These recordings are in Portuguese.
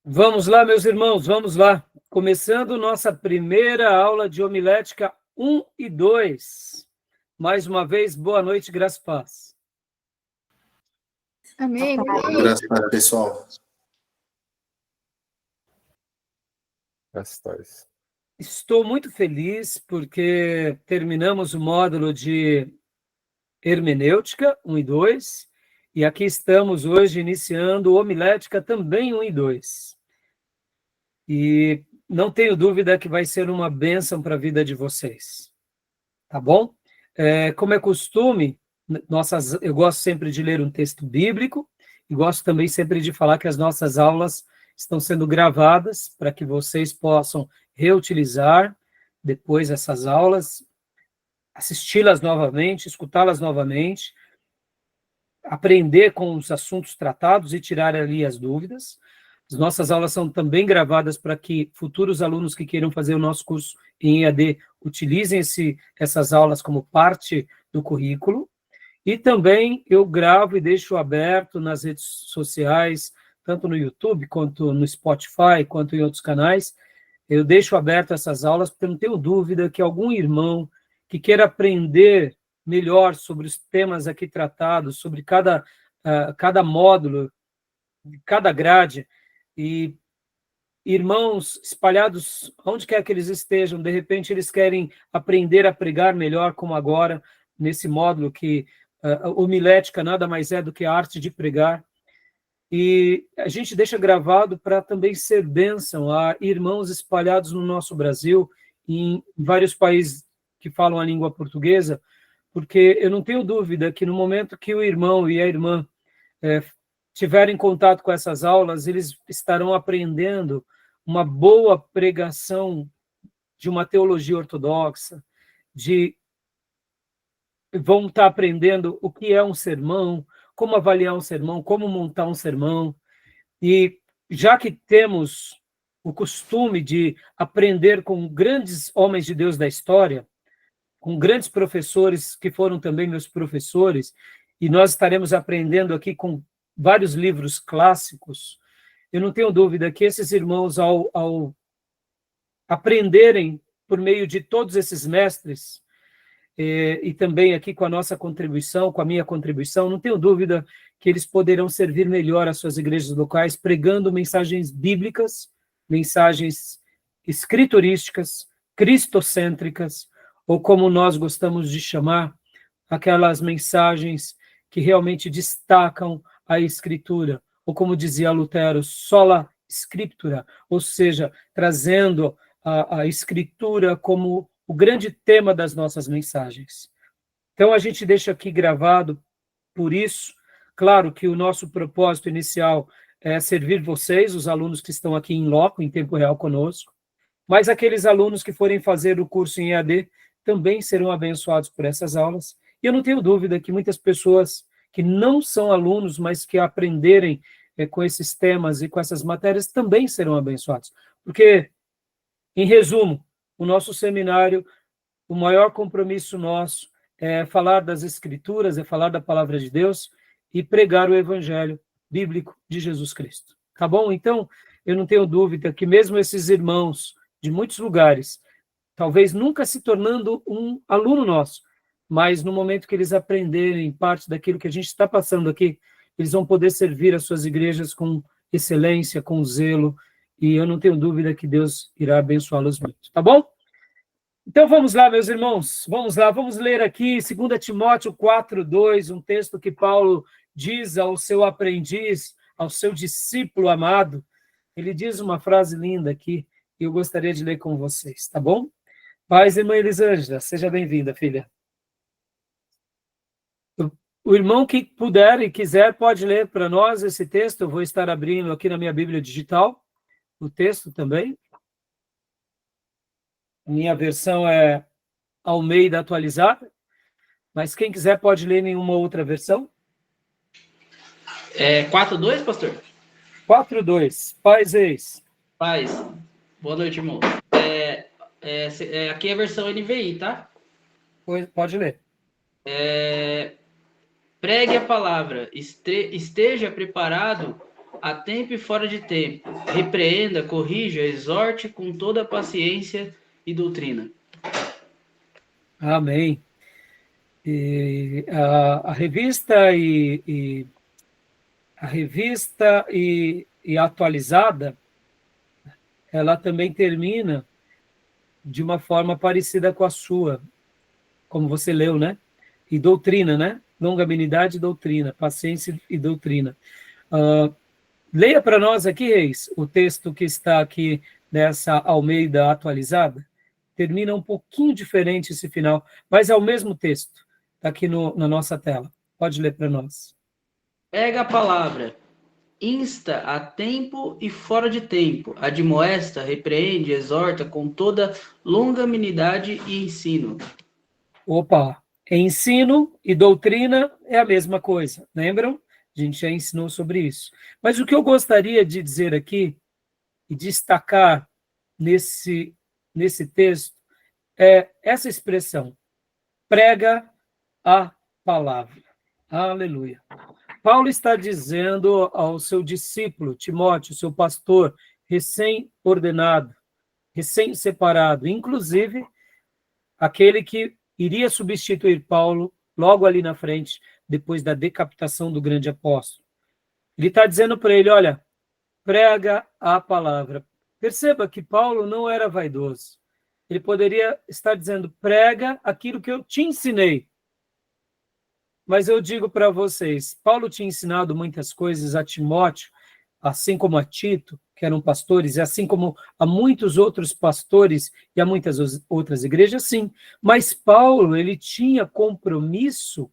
Vamos lá, meus irmãos, vamos lá. Começando nossa primeira aula de homilética 1 e 2. Mais uma vez, boa noite, graça e paz. Amém. Graças a Deus, pessoal. Estou muito feliz porque terminamos o módulo de hermenêutica 1 e 2, e aqui estamos hoje iniciando homilética também 1 e 2. E não tenho dúvida que vai ser uma bênção para a vida de vocês. Tá bom? Como é costume, eu gosto sempre de ler um texto bíblico e gosto também sempre de falar que as nossas aulas estão sendo gravadas para que vocês possam reutilizar depois essas aulas, assisti-las novamente, escutá-las novamente, aprender com os assuntos tratados e tirar ali as dúvidas. As nossas aulas são também gravadas para que futuros alunos que queiram fazer o nosso curso em EAD utilizem essas aulas como parte do currículo. E também eu gravo e deixo aberto nas redes sociais, tanto no YouTube, quanto no Spotify, quanto em outros canais. Eu deixo aberto essas aulas, porque eu não tenho dúvida que algum irmão que queira aprender melhor sobre os temas aqui tratados, sobre cada módulo, cada grade, e irmãos espalhados onde quer que eles estejam, de repente eles querem aprender a pregar melhor, como agora, nesse módulo que homilética nada mais é do que a arte de pregar. E a gente deixa gravado para também ser bênção a irmãos espalhados no nosso Brasil, em vários países que falam a língua portuguesa, porque eu não tenho dúvida que no momento que o irmão e a irmã tiverem contato com essas aulas, eles estarão aprendendo uma boa pregação de uma teologia ortodoxa, vão estar aprendendo o que é um sermão, como avaliar um sermão, como montar um sermão. E já que temos o costume de aprender com grandes homens de Deus da história, com grandes professores que foram também meus professores, e nós estaremos aprendendo aqui com vários livros clássicos, eu não tenho dúvida que esses irmãos, ao aprenderem por meio de todos esses mestres, e também aqui com a nossa contribuição, com a minha contribuição, não tenho dúvida que eles poderão servir melhor às suas igrejas locais, pregando mensagens bíblicas, mensagens escriturísticas, cristocêntricas, ou como nós gostamos de chamar, aquelas mensagens que realmente destacam a Escritura, ou como dizia Lutero, sola scriptura, ou seja, trazendo a Escritura como o grande tema das nossas mensagens. Então, a gente deixa aqui gravado por isso. Claro que o nosso propósito inicial é servir vocês, os alunos que estão aqui em loco, em tempo real conosco, mas aqueles alunos que forem fazer o curso em EAD também serão abençoados por essas aulas. E eu não tenho dúvida que muitas pessoas que não são alunos, mas que aprenderem com esses temas e com essas matérias, também serão abençoados. Porque, em resumo, o nosso seminário, o maior compromisso nosso é falar das Escrituras, é falar da palavra de Deus e pregar o evangelho bíblico de Jesus Cristo. Tá bom? Então, eu não tenho dúvida que mesmo esses irmãos de muitos lugares, talvez nunca se tornando um aluno nosso, mas no momento que eles aprenderem parte daquilo que a gente está passando aqui, eles vão poder servir as suas igrejas com excelência, com zelo, e eu não tenho dúvida que Deus irá abençoá-los muito. Tá bom? Então vamos lá, meus irmãos, vamos lá, vamos ler aqui 2 Timóteo 4:2, um texto que Paulo diz ao seu aprendiz, ao seu discípulo amado. Ele diz uma frase linda aqui, e eu gostaria de ler com vocês, tá bom? Paz, irmã Elisângela, seja bem-vinda, filha. O irmão que puder e quiser pode ler para nós esse texto, eu vou estar abrindo aqui na minha Bíblia digital, o texto também. Minha versão é Almeida atualizada, mas quem quiser pode ler nenhuma outra versão. 4:2, pastor? 4:2. Paz, ex. Paz. Boa noite, irmão. Aqui é a versão NVI, tá? Pode ler. Pregue a palavra, esteja preparado a tempo e fora de tempo. Repreenda, corrija, exorte com toda paciência e doutrina. Amém. E a revista e atualizada, ela também termina de uma forma parecida com a sua, como você leu, né? E doutrina, né? Longanimidade e doutrina, paciência e doutrina. Leia para nós aqui, Reis, o texto que está aqui nessa Almeida atualizada. Termina um pouquinho diferente esse final, mas é o mesmo texto. Está aqui na nossa tela. Pode ler para nós. Pega a palavra, insta a tempo e fora de tempo, admoesta, repreende, exorta com toda longanimidade e ensino. Opa, ensino e doutrina é a mesma coisa, lembram? A gente já ensinou sobre isso. Mas o que eu gostaria de dizer aqui e destacar nesse texto é essa expressão, prega a palavra. Aleluia. Paulo está dizendo ao seu discípulo, Timóteo, seu pastor, recém-ordenado, recém-separado, inclusive aquele que iria substituir Paulo logo ali na frente, depois da decapitação do grande apóstolo. Ele está dizendo para ele, olha, prega a palavra. Perceba que Paulo não era vaidoso. Ele poderia estar dizendo, prega aquilo que eu te ensinei. Mas eu digo para vocês, Paulo tinha ensinado muitas coisas a Timóteo, assim como a Tito, que eram pastores, e assim como a muitos outros pastores e a muitas outras igrejas, sim. Mas Paulo, ele tinha compromisso,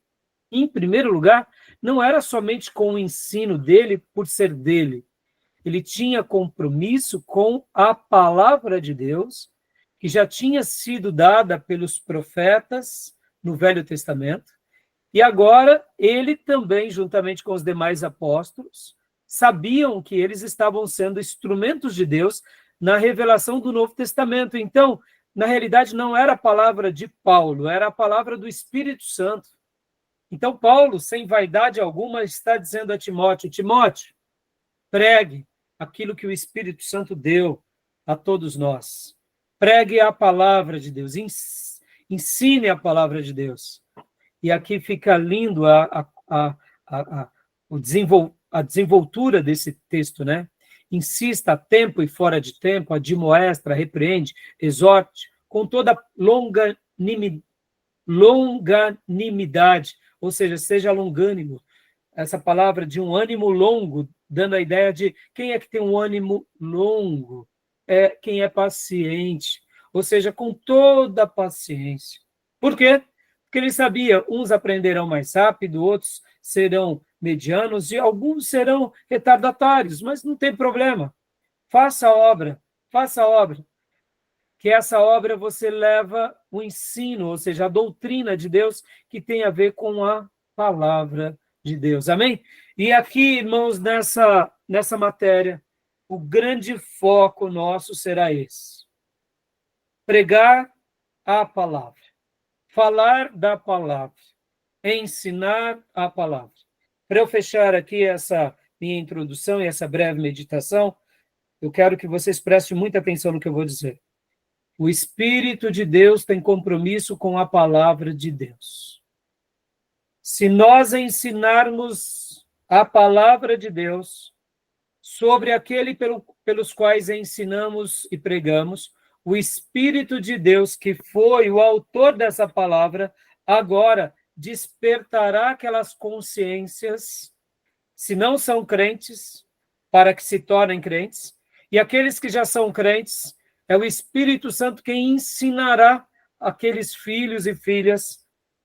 em primeiro lugar, não era somente com o ensino dele por ser dele. Ele tinha compromisso com a palavra de Deus, que já tinha sido dada pelos profetas no Velho Testamento, e agora ele também, juntamente com os demais apóstolos, sabiam que eles estavam sendo instrumentos de Deus na revelação do Novo Testamento. Então, na realidade, não era a palavra de Paulo, era a palavra do Espírito Santo. Então, Paulo, sem vaidade alguma, está dizendo a Timóteo, Timóteo, pregue aquilo que o Espírito Santo deu a todos nós. Pregue a palavra de Deus, ensine a palavra de Deus. E aqui fica lindo a desenvoltura desse texto, né? Insista a tempo e fora de tempo, admoesta, repreende, exorte, com toda longanimidade, ou seja longânimo. Essa palavra de um ânimo longo, dando a ideia de quem é que tem um ânimo longo? É quem é paciente, ou seja, com toda a paciência. Por quê? Porque ele sabia, uns aprenderão mais rápido, outros serão medianos e alguns serão retardatários, mas não tem problema. Faça a obra, que essa obra você leva o ensino, ou seja, a doutrina de Deus que tem a ver com a palavra de Deus. Amém? E aqui, irmãos, nessa matéria, o grande foco nosso será esse. Pregar a palavra. Falar da palavra, ensinar a palavra. Para eu fechar aqui essa minha introdução e essa breve meditação, eu quero que vocês prestem muita atenção no que eu vou dizer. O Espírito de Deus tem compromisso com a palavra de Deus. Se nós ensinarmos a palavra de Deus sobre aquele pelos quais ensinamos e pregamos, o Espírito de Deus, que foi o autor dessa palavra, agora despertará aquelas consciências, se não são crentes, para que se tornem crentes, e aqueles que já são crentes, é o Espírito Santo quem ensinará aqueles filhos e filhas,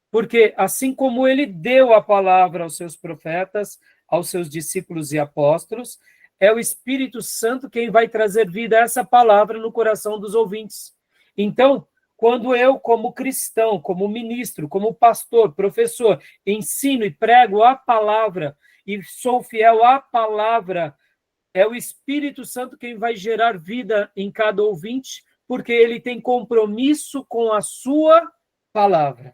porque assim como ele deu a palavra aos seus profetas, aos seus discípulos e apóstolos, é o Espírito Santo quem vai trazer vida a essa palavra no coração dos ouvintes. Então, quando eu, como cristão, como ministro, como pastor, professor, ensino e prego a palavra e sou fiel à palavra, é o Espírito Santo quem vai gerar vida em cada ouvinte, porque ele tem compromisso com a sua palavra.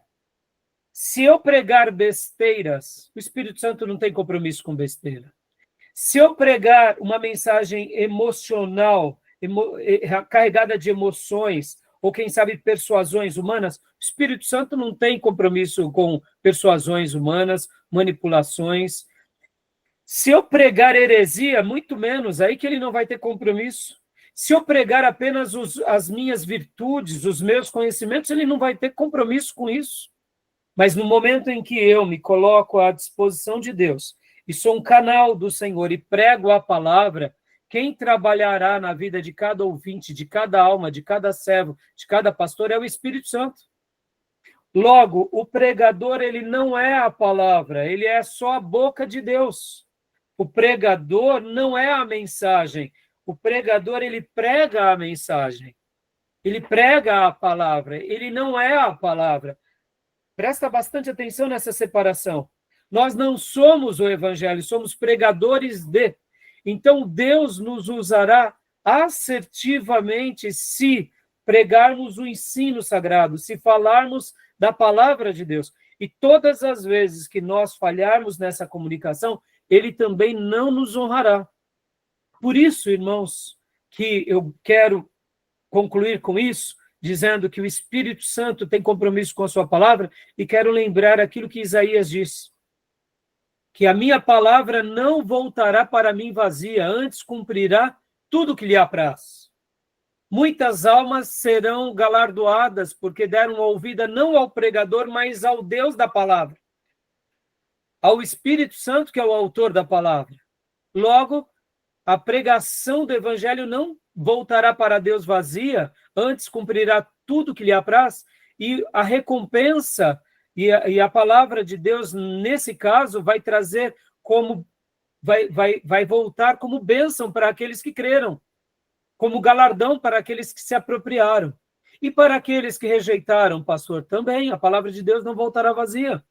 Se eu pregar besteiras, o Espírito Santo não tem compromisso com besteira. Se eu pregar uma mensagem emocional, carregada de emoções, ou quem sabe persuasões humanas, o Espírito Santo não tem compromisso com persuasões humanas, manipulações. Se eu pregar heresia, muito menos, aí que ele não vai ter compromisso. Se eu pregar apenas as minhas virtudes, os meus conhecimentos, ele não vai ter compromisso com isso. Mas no momento em que eu me coloco à disposição de Deus e sou um canal do Senhor e prego a palavra, quem trabalhará na vida de cada ouvinte, de cada alma, de cada servo, de cada pastor é o Espírito Santo. Logo, o pregador, ele não é a palavra, ele é só a boca de Deus. O pregador não é a mensagem. O pregador, ele prega a mensagem. Ele prega a palavra. Ele não é a palavra. Presta bastante atenção nessa separação. Nós não somos o evangelho, somos pregadores de. Então, Deus nos usará assertivamente se pregarmos o ensino sagrado, se falarmos da palavra de Deus. E todas as vezes que nós falharmos nessa comunicação, ele também não nos honrará. Por isso, irmãos, que eu quero concluir com isso, dizendo que o Espírito Santo tem compromisso com a sua palavra, e quero lembrar aquilo que Isaías disse, que a minha palavra não voltará para mim vazia, antes cumprirá tudo o que lhe apraz. Muitas almas serão galardoadas, porque deram ouvida não ao pregador, mas ao Deus da palavra, ao Espírito Santo, que é o autor da palavra. Logo, a pregação do evangelho não voltará para Deus vazia, antes cumprirá tudo que lhe apraz, e a recompensa e a palavra de Deus, nesse caso, vai trazer como, vai voltar como bênção para aqueles que creram, como galardão para aqueles que se apropriaram. E para aqueles que rejeitaram, pastor, também, a palavra de Deus não voltará vazia.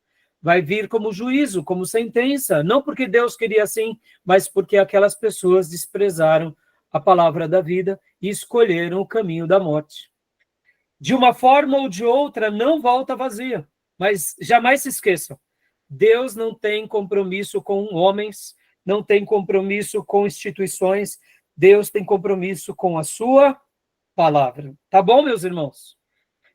Vai vir como juízo, como sentença, não porque Deus queria assim, mas porque aquelas pessoas desprezaram a palavra da vida e escolheram o caminho da morte. De uma forma ou de outra, não volta vazia, mas jamais se esqueçam, Deus não tem compromisso com homens, não tem compromisso com instituições, Deus tem compromisso com a sua palavra. Tá bom, meus irmãos?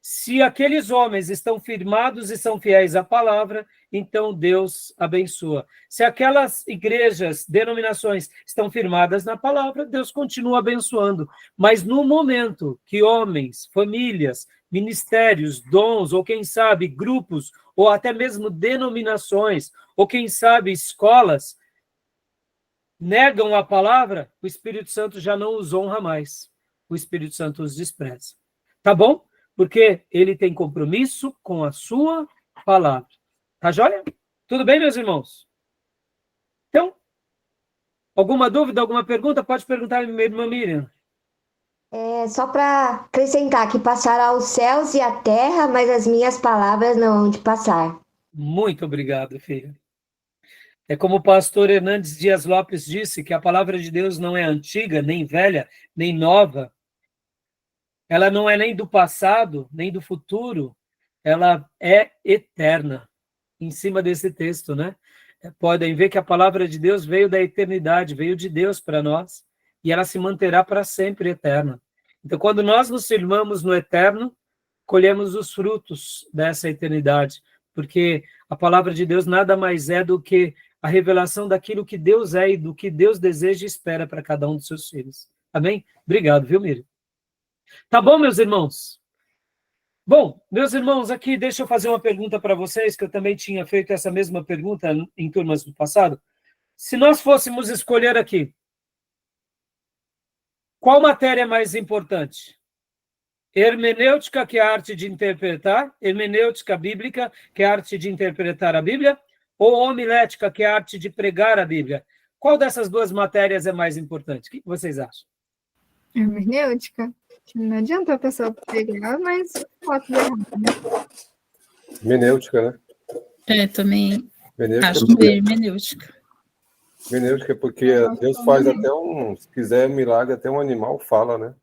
Se aqueles homens estão firmados e são fiéis à palavra, então Deus abençoa. Se aquelas igrejas, denominações, estão firmadas na palavra, Deus continua abençoando. Mas no momento que homens, famílias, ministérios, dons, ou quem sabe grupos, ou até mesmo denominações, ou quem sabe escolas, negam a palavra, o Espírito Santo já não os honra mais. O Espírito Santo os despreza. Tá bom? Porque ele tem compromisso com a sua palavra. Tá joia? Tudo bem, meus irmãos? Então, alguma dúvida, alguma pergunta? Pode perguntar, minha irmã Miriam. Só para acrescentar que passará os céus e a terra, mas as minhas palavras não hão de passar. Muito obrigado, filha. É como o pastor Hernandes Dias Lopes disse, que a palavra de Deus não é antiga, nem velha, nem nova. Ela não é nem do passado, nem do futuro, ela é eterna. Em cima desse texto, né? Podem ver que a palavra de Deus veio da eternidade, veio de Deus para nós, e ela se manterá para sempre eterna. Então, quando nós nos firmamos no eterno, colhemos os frutos dessa eternidade, porque a palavra de Deus nada mais é do que a revelação daquilo que Deus é e do que Deus deseja e espera para cada um dos seus filhos. Amém? Obrigado, viu, Miriam? Tá bom, meus irmãos? Bom, meus irmãos, aqui deixa eu fazer uma pergunta para vocês, que eu também tinha feito essa mesma pergunta em turmas do passado. Se nós fôssemos escolher aqui, qual matéria é mais importante? Hermenêutica, que é a arte de interpretar, hermenêutica bíblica, que é a arte de interpretar a Bíblia, ou homilética, que é a arte de pregar a Bíblia? Qual dessas duas matérias é mais importante? O que vocês acham? Hermenêutica. Não adianta a pessoa pegar, mas pode ver errado, né? Hermenêutica, né? Também Hermenêutica acho porque, que é hermenêutica. hermenêutica é porque Deus faz até se quiser milagre, até um animal fala, né?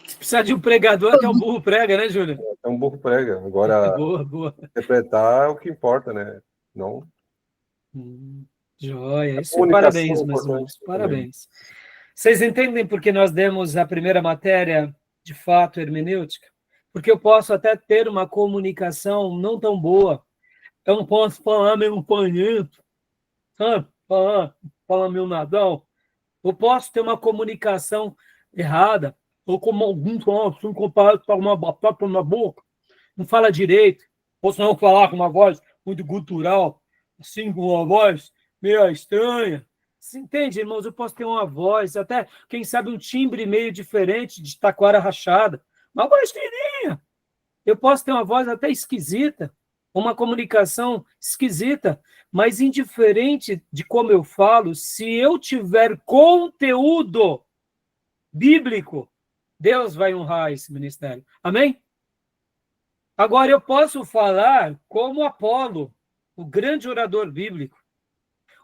Se precisar de um pregador, até um burro prega, né, Júlio? Até um burro prega. Agora, Boa, boa. interpretar é o que importa, né? Não. Joia, isso, Comunicação parabéns, é meus importante irmãos, também. parabéns. Vocês entendem por que nós demos a primeira matéria, de fato, hermenêutica? Porque eu posso até ter uma comunicação não tão boa. Eu não posso falar meio panhento, sabe? Falar meio nadão. Eu posso ter uma comunicação errada, ou como alguns falam, assim, comparado com uma batata na boca, não fala direito, ou se não falar com uma voz muito gutural, assim, com uma voz meio estranha. Você entende, irmãos? Eu posso ter uma voz, até, quem sabe, um timbre meio diferente de taquara rachada, uma voz fininha. Eu posso ter uma voz até esquisita, uma comunicação esquisita, mas indiferente de como eu falo, se eu tiver conteúdo bíblico, Deus vai honrar esse ministério. Amém? Agora, eu posso falar como Apolo, o grande orador bíblico,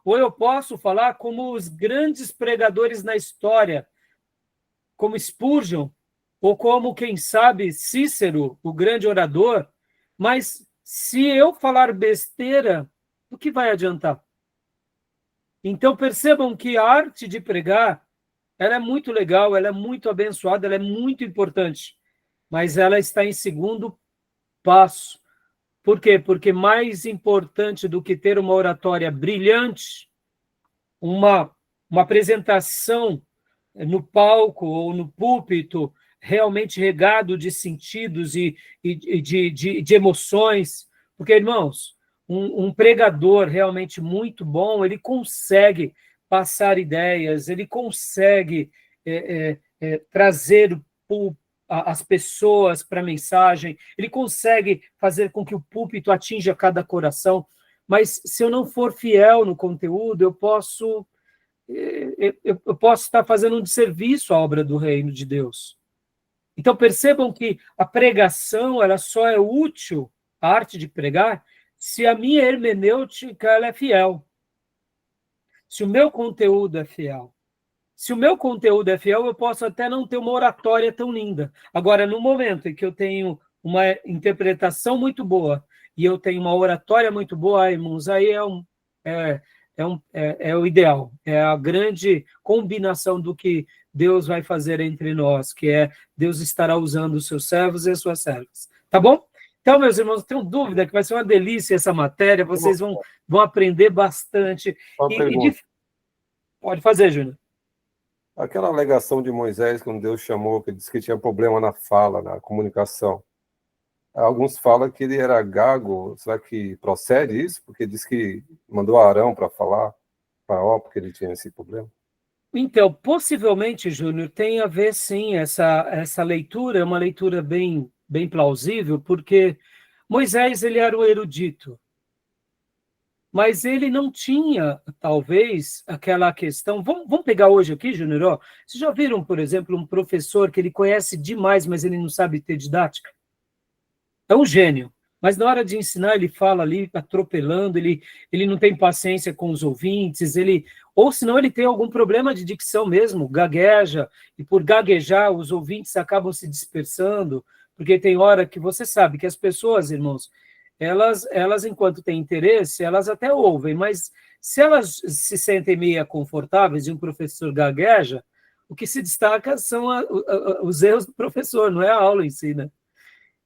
ou eu posso falar como os grandes pregadores na história, como Spurgeon, ou como, quem sabe, Cícero, o grande orador, mas se eu falar besteira, o que vai adiantar? Então, percebam que a arte de pregar, ela é muito legal, ela é muito abençoada, ela é muito importante, mas ela está em segundo passo. Por quê? Porque mais importante do que ter uma oratória brilhante, uma apresentação no palco ou no púlpito realmente regado de sentidos e de emoções, porque, irmãos, um pregador realmente muito bom, ele consegue passar ideias, ele consegue trazer as pessoas para a mensagem, ele consegue fazer com que o púlpito atinja cada coração, mas se eu não for fiel no conteúdo, eu posso estar fazendo um desserviço à obra do reino de Deus. Então, percebam que a pregação ela só é útil, a arte de pregar, se a minha hermenêutica ela é fiel. Se o meu conteúdo é fiel. Se o meu conteúdo é fiel, eu posso até não ter uma oratória tão linda. Agora, no momento em que eu tenho uma interpretação muito boa e eu tenho uma oratória muito boa, irmãos, aí é o ideal, é a grande combinação do que Deus vai fazer entre nós, que é Deus estará usando os seus servos e as suas servas. Tá bom? Então, meus irmãos, não tenho dúvida que vai ser uma delícia essa matéria, vocês vão aprender bastante. Pode fazer, Júnior. Aquela alegação de Moisés, quando Deus chamou, que disse que tinha problema na fala, na comunicação. Alguns falam que ele era gago. Será que procede isso? Porque diz que mandou Arão para falar, Faraó, porque ele tinha esse problema. Então, possivelmente, Júnior, tem a ver, sim, essa leitura, é uma leitura bem plausível, porque Moisés ele era o erudito, mas ele não tinha, talvez, aquela questão... Vamos pegar hoje aqui, Júnior, vocês já viram, por exemplo, um professor que ele conhece demais, mas ele não sabe ter didática? É um gênio, mas na hora de ensinar ele fala ali atropelando, ele não tem paciência com os ouvintes, ou senão ele tem algum problema de dicção mesmo, gagueja, e por gaguejar os ouvintes acabam se dispersando, porque tem hora que você sabe que as pessoas, irmãos, elas enquanto têm interesse, elas até ouvem, mas se elas se sentem meio confortáveis e um professor gagueja, o que se destaca são os erros do professor, não é a aula em si, né?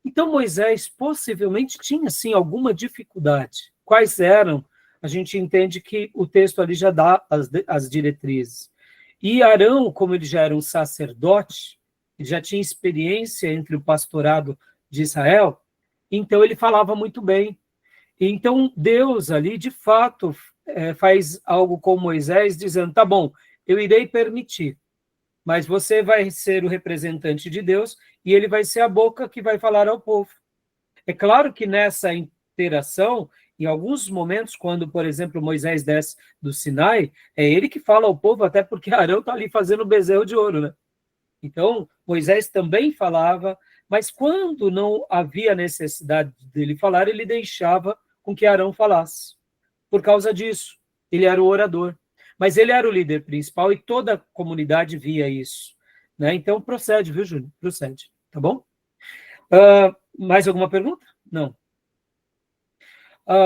Então, Moisés possivelmente tinha, sim, alguma dificuldade. Quais eram? A gente entende que o texto ali já dá as diretrizes. E Arão, como ele já era um sacerdote, ele já tinha experiência entre o pastorado de Israel, então ele falava muito bem. Então, Deus ali, de fato, faz algo com Moisés, dizendo, tá bom, eu irei permitir, mas você vai ser o representante de Deus e ele vai ser a boca que vai falar ao povo. É claro que nessa interação, em alguns momentos, quando, por exemplo, Moisés desce do Sinai, é ele que fala ao povo, até porque Arão está ali fazendo o bezerro de ouro, né? Então, Moisés também falava, mas quando não havia necessidade dele falar, ele deixava com que Arão falasse. Por causa disso, ele era o orador. Mas ele era o líder principal e toda a comunidade via isso. Né? Então, procede, viu, Júnior? Procede, tá bom? Mais alguma pergunta? Não.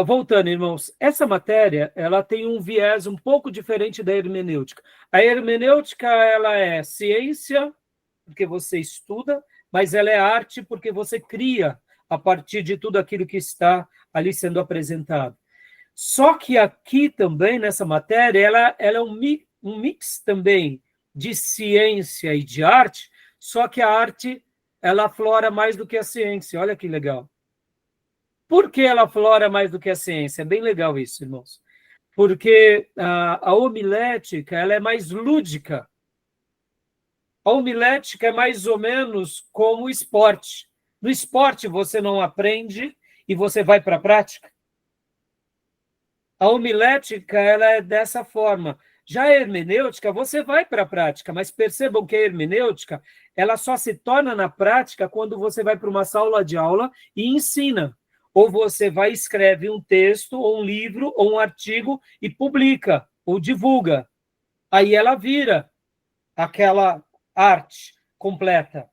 Voltando, irmãos, essa matéria ela tem um viés um pouco diferente da hermenêutica. A hermenêutica ela é ciência, porque você estuda, mas ela é arte porque você cria a partir de tudo aquilo que está ali sendo apresentado. Só que aqui também, nessa matéria, ela é um mix também de ciência e de arte, só que a arte ela aflora mais do que a ciência. Olha que legal. Por que ela aflora mais do que a ciência? É bem legal isso, irmãos. Porque a homilética ela é mais lúdica. A homilética é mais ou menos como o esporte. No esporte você não aprende e você vai para a prática. A homilética ela é dessa forma. Já a hermenêutica, você vai para a prática, mas percebam que a hermenêutica ela só se torna na prática quando você vai para uma sala de aula e ensina. Ou você vai e escreve um texto, ou um livro, ou um artigo e publica, ou divulga. Aí ela vira aquela arte completa.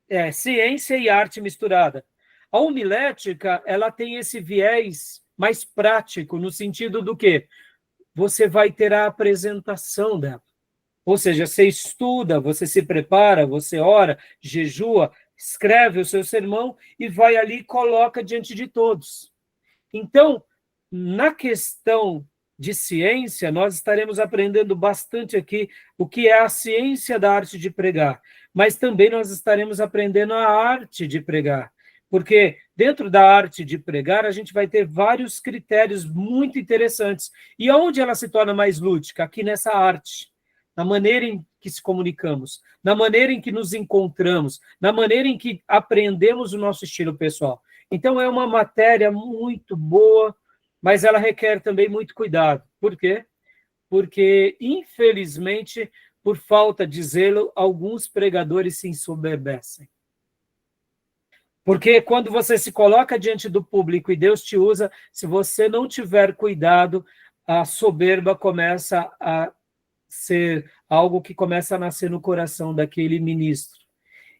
É ciência e arte misturada. A homilética, ela tem esse viés mais prático, no sentido do quê? Você vai ter a apresentação dela. Ou seja, você estuda, você se prepara, você ora, jejua, escreve o seu sermão e vai ali e coloca diante de todos. Então, na questão de ciência, nós estaremos aprendendo bastante aqui o que é a ciência da arte de pregar, mas também nós estaremos aprendendo a arte de pregar, porque dentro da arte de pregar a gente vai ter vários critérios muito interessantes. E aonde ela se torna mais lúdica? Aqui nessa arte, na maneira em que se comunicamos, na maneira em que nos encontramos, na maneira em que aprendemos o nosso estilo pessoal. Então, é uma matéria muito boa, mas ela requer também muito cuidado. Por quê? Porque, infelizmente, por falta de zelo, alguns pregadores se ensoberbecem. Porque quando você se coloca diante do público e Deus te usa, se você não tiver cuidado, a soberba começa a ser algo que começa a nascer no coração daquele ministro.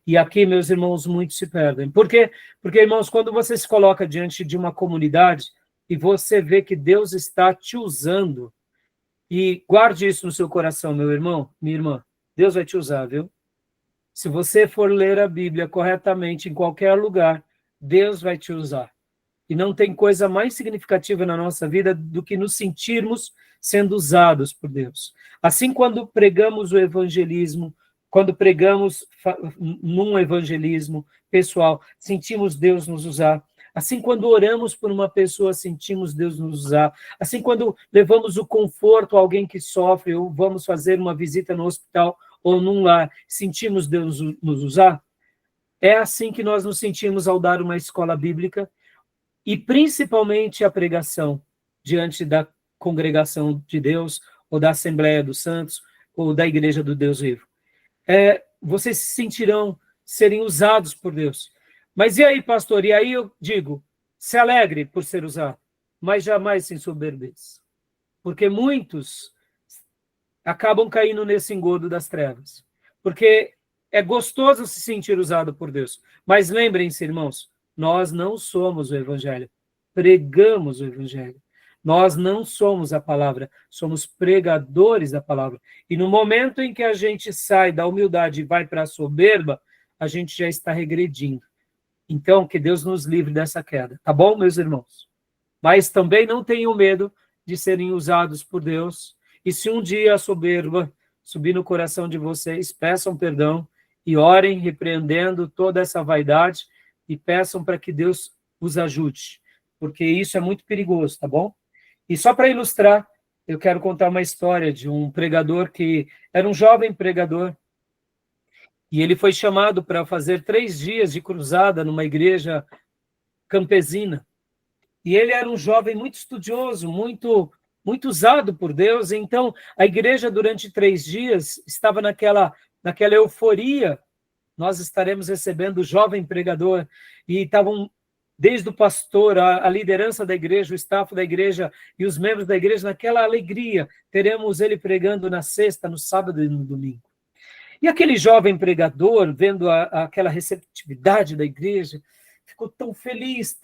E aqui, meus irmãos, muitos se perdem. Por quê? Porque, irmãos, quando você se coloca diante de uma comunidade e você vê que Deus está te usando, e guarde isso no seu coração, meu irmão, minha irmã, Deus vai te usar, viu? Se você for ler a Bíblia corretamente em qualquer lugar, Deus vai te usar. E não tem coisa mais significativa na nossa vida do que nos sentirmos sendo usados por Deus. Assim, quando pregamos o evangelismo, quando pregamos num evangelismo pessoal, sentimos Deus nos usar. Assim, quando oramos por uma pessoa, sentimos Deus nos usar. Assim, quando levamos o conforto a alguém que sofre, ou vamos fazer uma visita no hospital ou num lar, sentimos Deus nos usar. É assim que nós nos sentimos ao dar uma escola bíblica, e principalmente a pregação diante da congregação de Deus, ou da Assembleia dos Santos, ou da Igreja do Deus Vivo. Vocês se sentirão serem usados por Deus. Mas e aí, pastor? E aí eu digo, se alegre por ser usado, mas jamais se ensoberbeça. Porque muitos acabam caindo nesse engodo das trevas. Porque é gostoso se sentir usado por Deus. Mas lembrem-se, irmãos, nós não somos o Evangelho, pregamos o Evangelho. Nós não somos a palavra, somos pregadores da palavra. E no momento em que a gente sai da humildade e vai para a soberba, a gente já está regredindo. Então, que Deus nos livre dessa queda, tá bom, meus irmãos? Mas também não tenham medo de serem usados por Deus. E se um dia a soberba subir no coração de vocês, peçam perdão e orem repreendendo toda essa vaidade, e peçam para que Deus os ajude, porque isso é muito perigoso, tá bom? E só para ilustrar, eu quero contar uma história de um pregador que era um jovem pregador, e ele foi chamado para fazer 3 dias de cruzada numa igreja campesina. E ele era um jovem muito estudioso, muito usado por Deus, então a igreja durante 3 dias estava naquela euforia. Nós estaremos recebendo o jovem pregador, e estavam, desde o pastor, a liderança da igreja, o staff da igreja e os membros da igreja, naquela alegria. Teremos ele pregando na sexta, no sábado e no domingo. E aquele jovem pregador, vendo aquela receptividade da igreja, ficou tão feliz,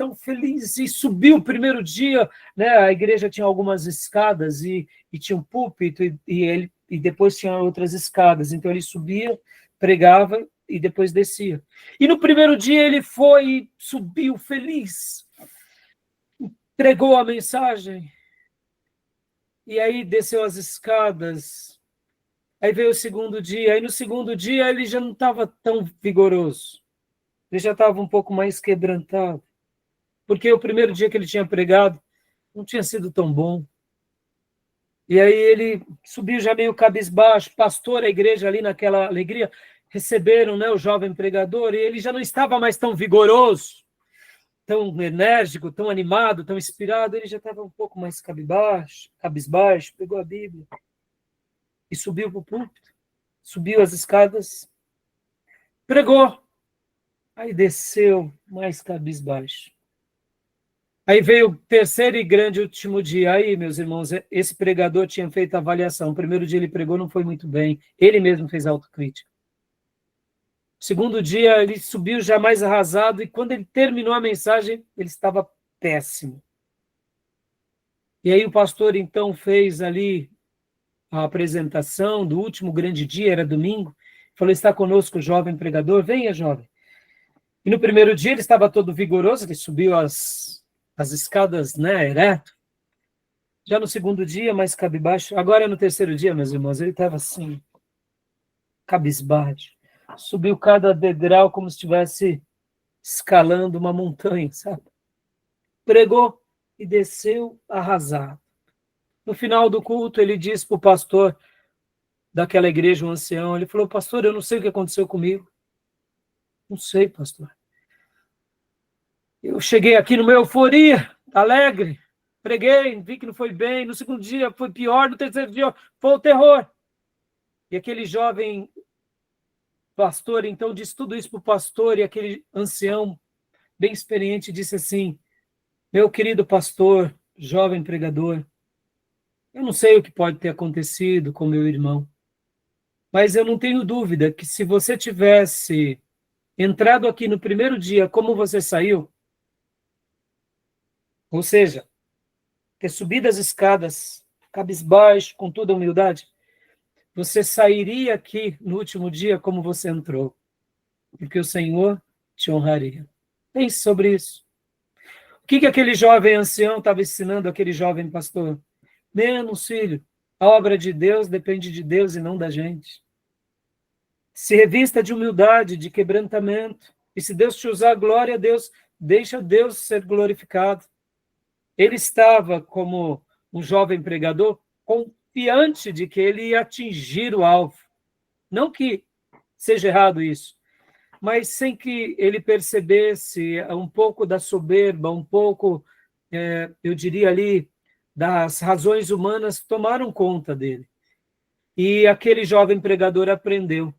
e subiu o primeiro dia, né? A igreja tinha algumas escadas e tinha um púlpito, e depois tinha outras escadas, então ele subia, pregava e depois descia. E no primeiro dia ele foi, subiu feliz, pregou a mensagem, e aí desceu as escadas. Aí veio o segundo dia, aí no segundo dia ele já não estava tão vigoroso, ele já estava um pouco mais quebrantado, porque o primeiro dia que ele tinha pregado não tinha sido tão bom. E aí ele subiu já meio cabisbaixo, pastor, a igreja ali naquela alegria, receberam, né, o jovem pregador, e ele já não estava mais tão vigoroso, tão enérgico, tão animado, tão inspirado, ele já estava um pouco mais cabisbaixo, pegou a Bíblia e subiu para o púlpito, subiu as escadas, pregou, aí desceu mais cabisbaixo. Aí veio o terceiro e grande último dia. Aí, meus irmãos, esse pregador tinha feito a avaliação. O primeiro dia ele pregou, não foi muito bem. Ele mesmo fez autocrítica. O segundo dia ele subiu já mais arrasado, e quando ele terminou a mensagem, ele estava péssimo. E aí o pastor então fez ali a apresentação do último grande dia, era domingo, falou: está conosco o jovem pregador, venha, jovem. E no primeiro dia ele estava todo vigoroso, ele subiu as escadas, né, ereto. Já no segundo dia, mais cabisbaixo. Agora no terceiro dia, meus irmãos, ele estava assim, cabisbaixo. Subiu cada degrau como se estivesse escalando uma montanha, sabe? Pregou e desceu arrasado. No final do culto, ele disse para o pastor daquela igreja, um ancião, ele falou: pastor, eu não sei o que aconteceu comigo. Não sei, pastor. Eu cheguei aqui numa euforia, alegre, preguei, vi que não foi bem, no segundo dia foi pior, no terceiro dia foi o terror. E aquele jovem pastor, então, disse tudo isso para o pastor, e aquele ancião, bem experiente, disse assim: meu querido pastor, jovem pregador, eu não sei o que pode ter acontecido com meu irmão, mas eu não tenho dúvida que se você tivesse entrado aqui no primeiro dia como você saiu, ou seja, ter subido as escadas, cabisbaixo, com toda a humildade, você sairia aqui no último dia como você entrou, porque o Senhor te honraria. Pense sobre isso. O que aquele jovem ancião estava ensinando aquele jovem pastor? Menos, filho, a obra de Deus depende de Deus e não da gente. Se revista de humildade, de quebrantamento, e se Deus te usar, glória a Deus, deixa Deus ser glorificado. Ele estava como um jovem pregador confiante de que ele ia atingir o alvo. Não que seja errado isso, mas sem que ele percebesse um pouco da soberba, um pouco, eu diria ali, das razões humanas tomaram conta dele. E aquele jovem pregador aprendeu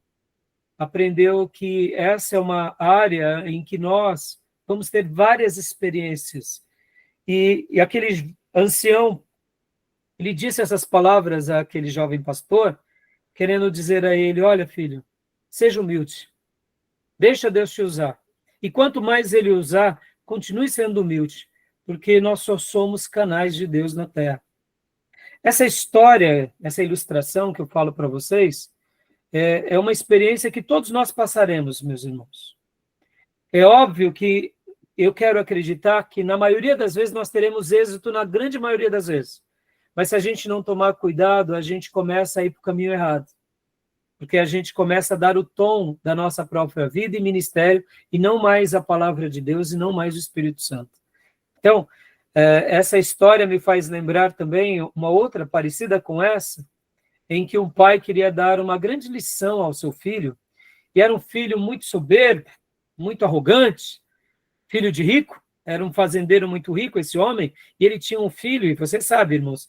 que essa é uma área em que nós vamos ter várias experiências. E aquele ancião, ele disse essas palavras àquele jovem pastor, querendo dizer a ele: olha, filho, seja humilde, deixa Deus te usar. E quanto mais ele usar, continue sendo humilde, porque nós só somos canais de Deus na terra. Essa história, essa ilustração que eu falo para vocês, é uma experiência que todos nós passaremos, meus irmãos. É óbvio que eu quero acreditar que na maioria das vezes nós teremos êxito, na grande maioria das vezes. Mas se a gente não tomar cuidado, a gente começa a ir para o caminho errado. Porque a gente começa a dar o tom da nossa própria vida e ministério, e não mais a palavra de Deus, e não mais o Espírito Santo. Então, essa história me faz lembrar também uma outra parecida com essa, em que um pai queria dar uma grande lição ao seu filho, e era um filho muito soberbo, muito arrogante, filho de rico, era um fazendeiro muito rico esse homem, e ele tinha um filho, e você sabe, irmãos,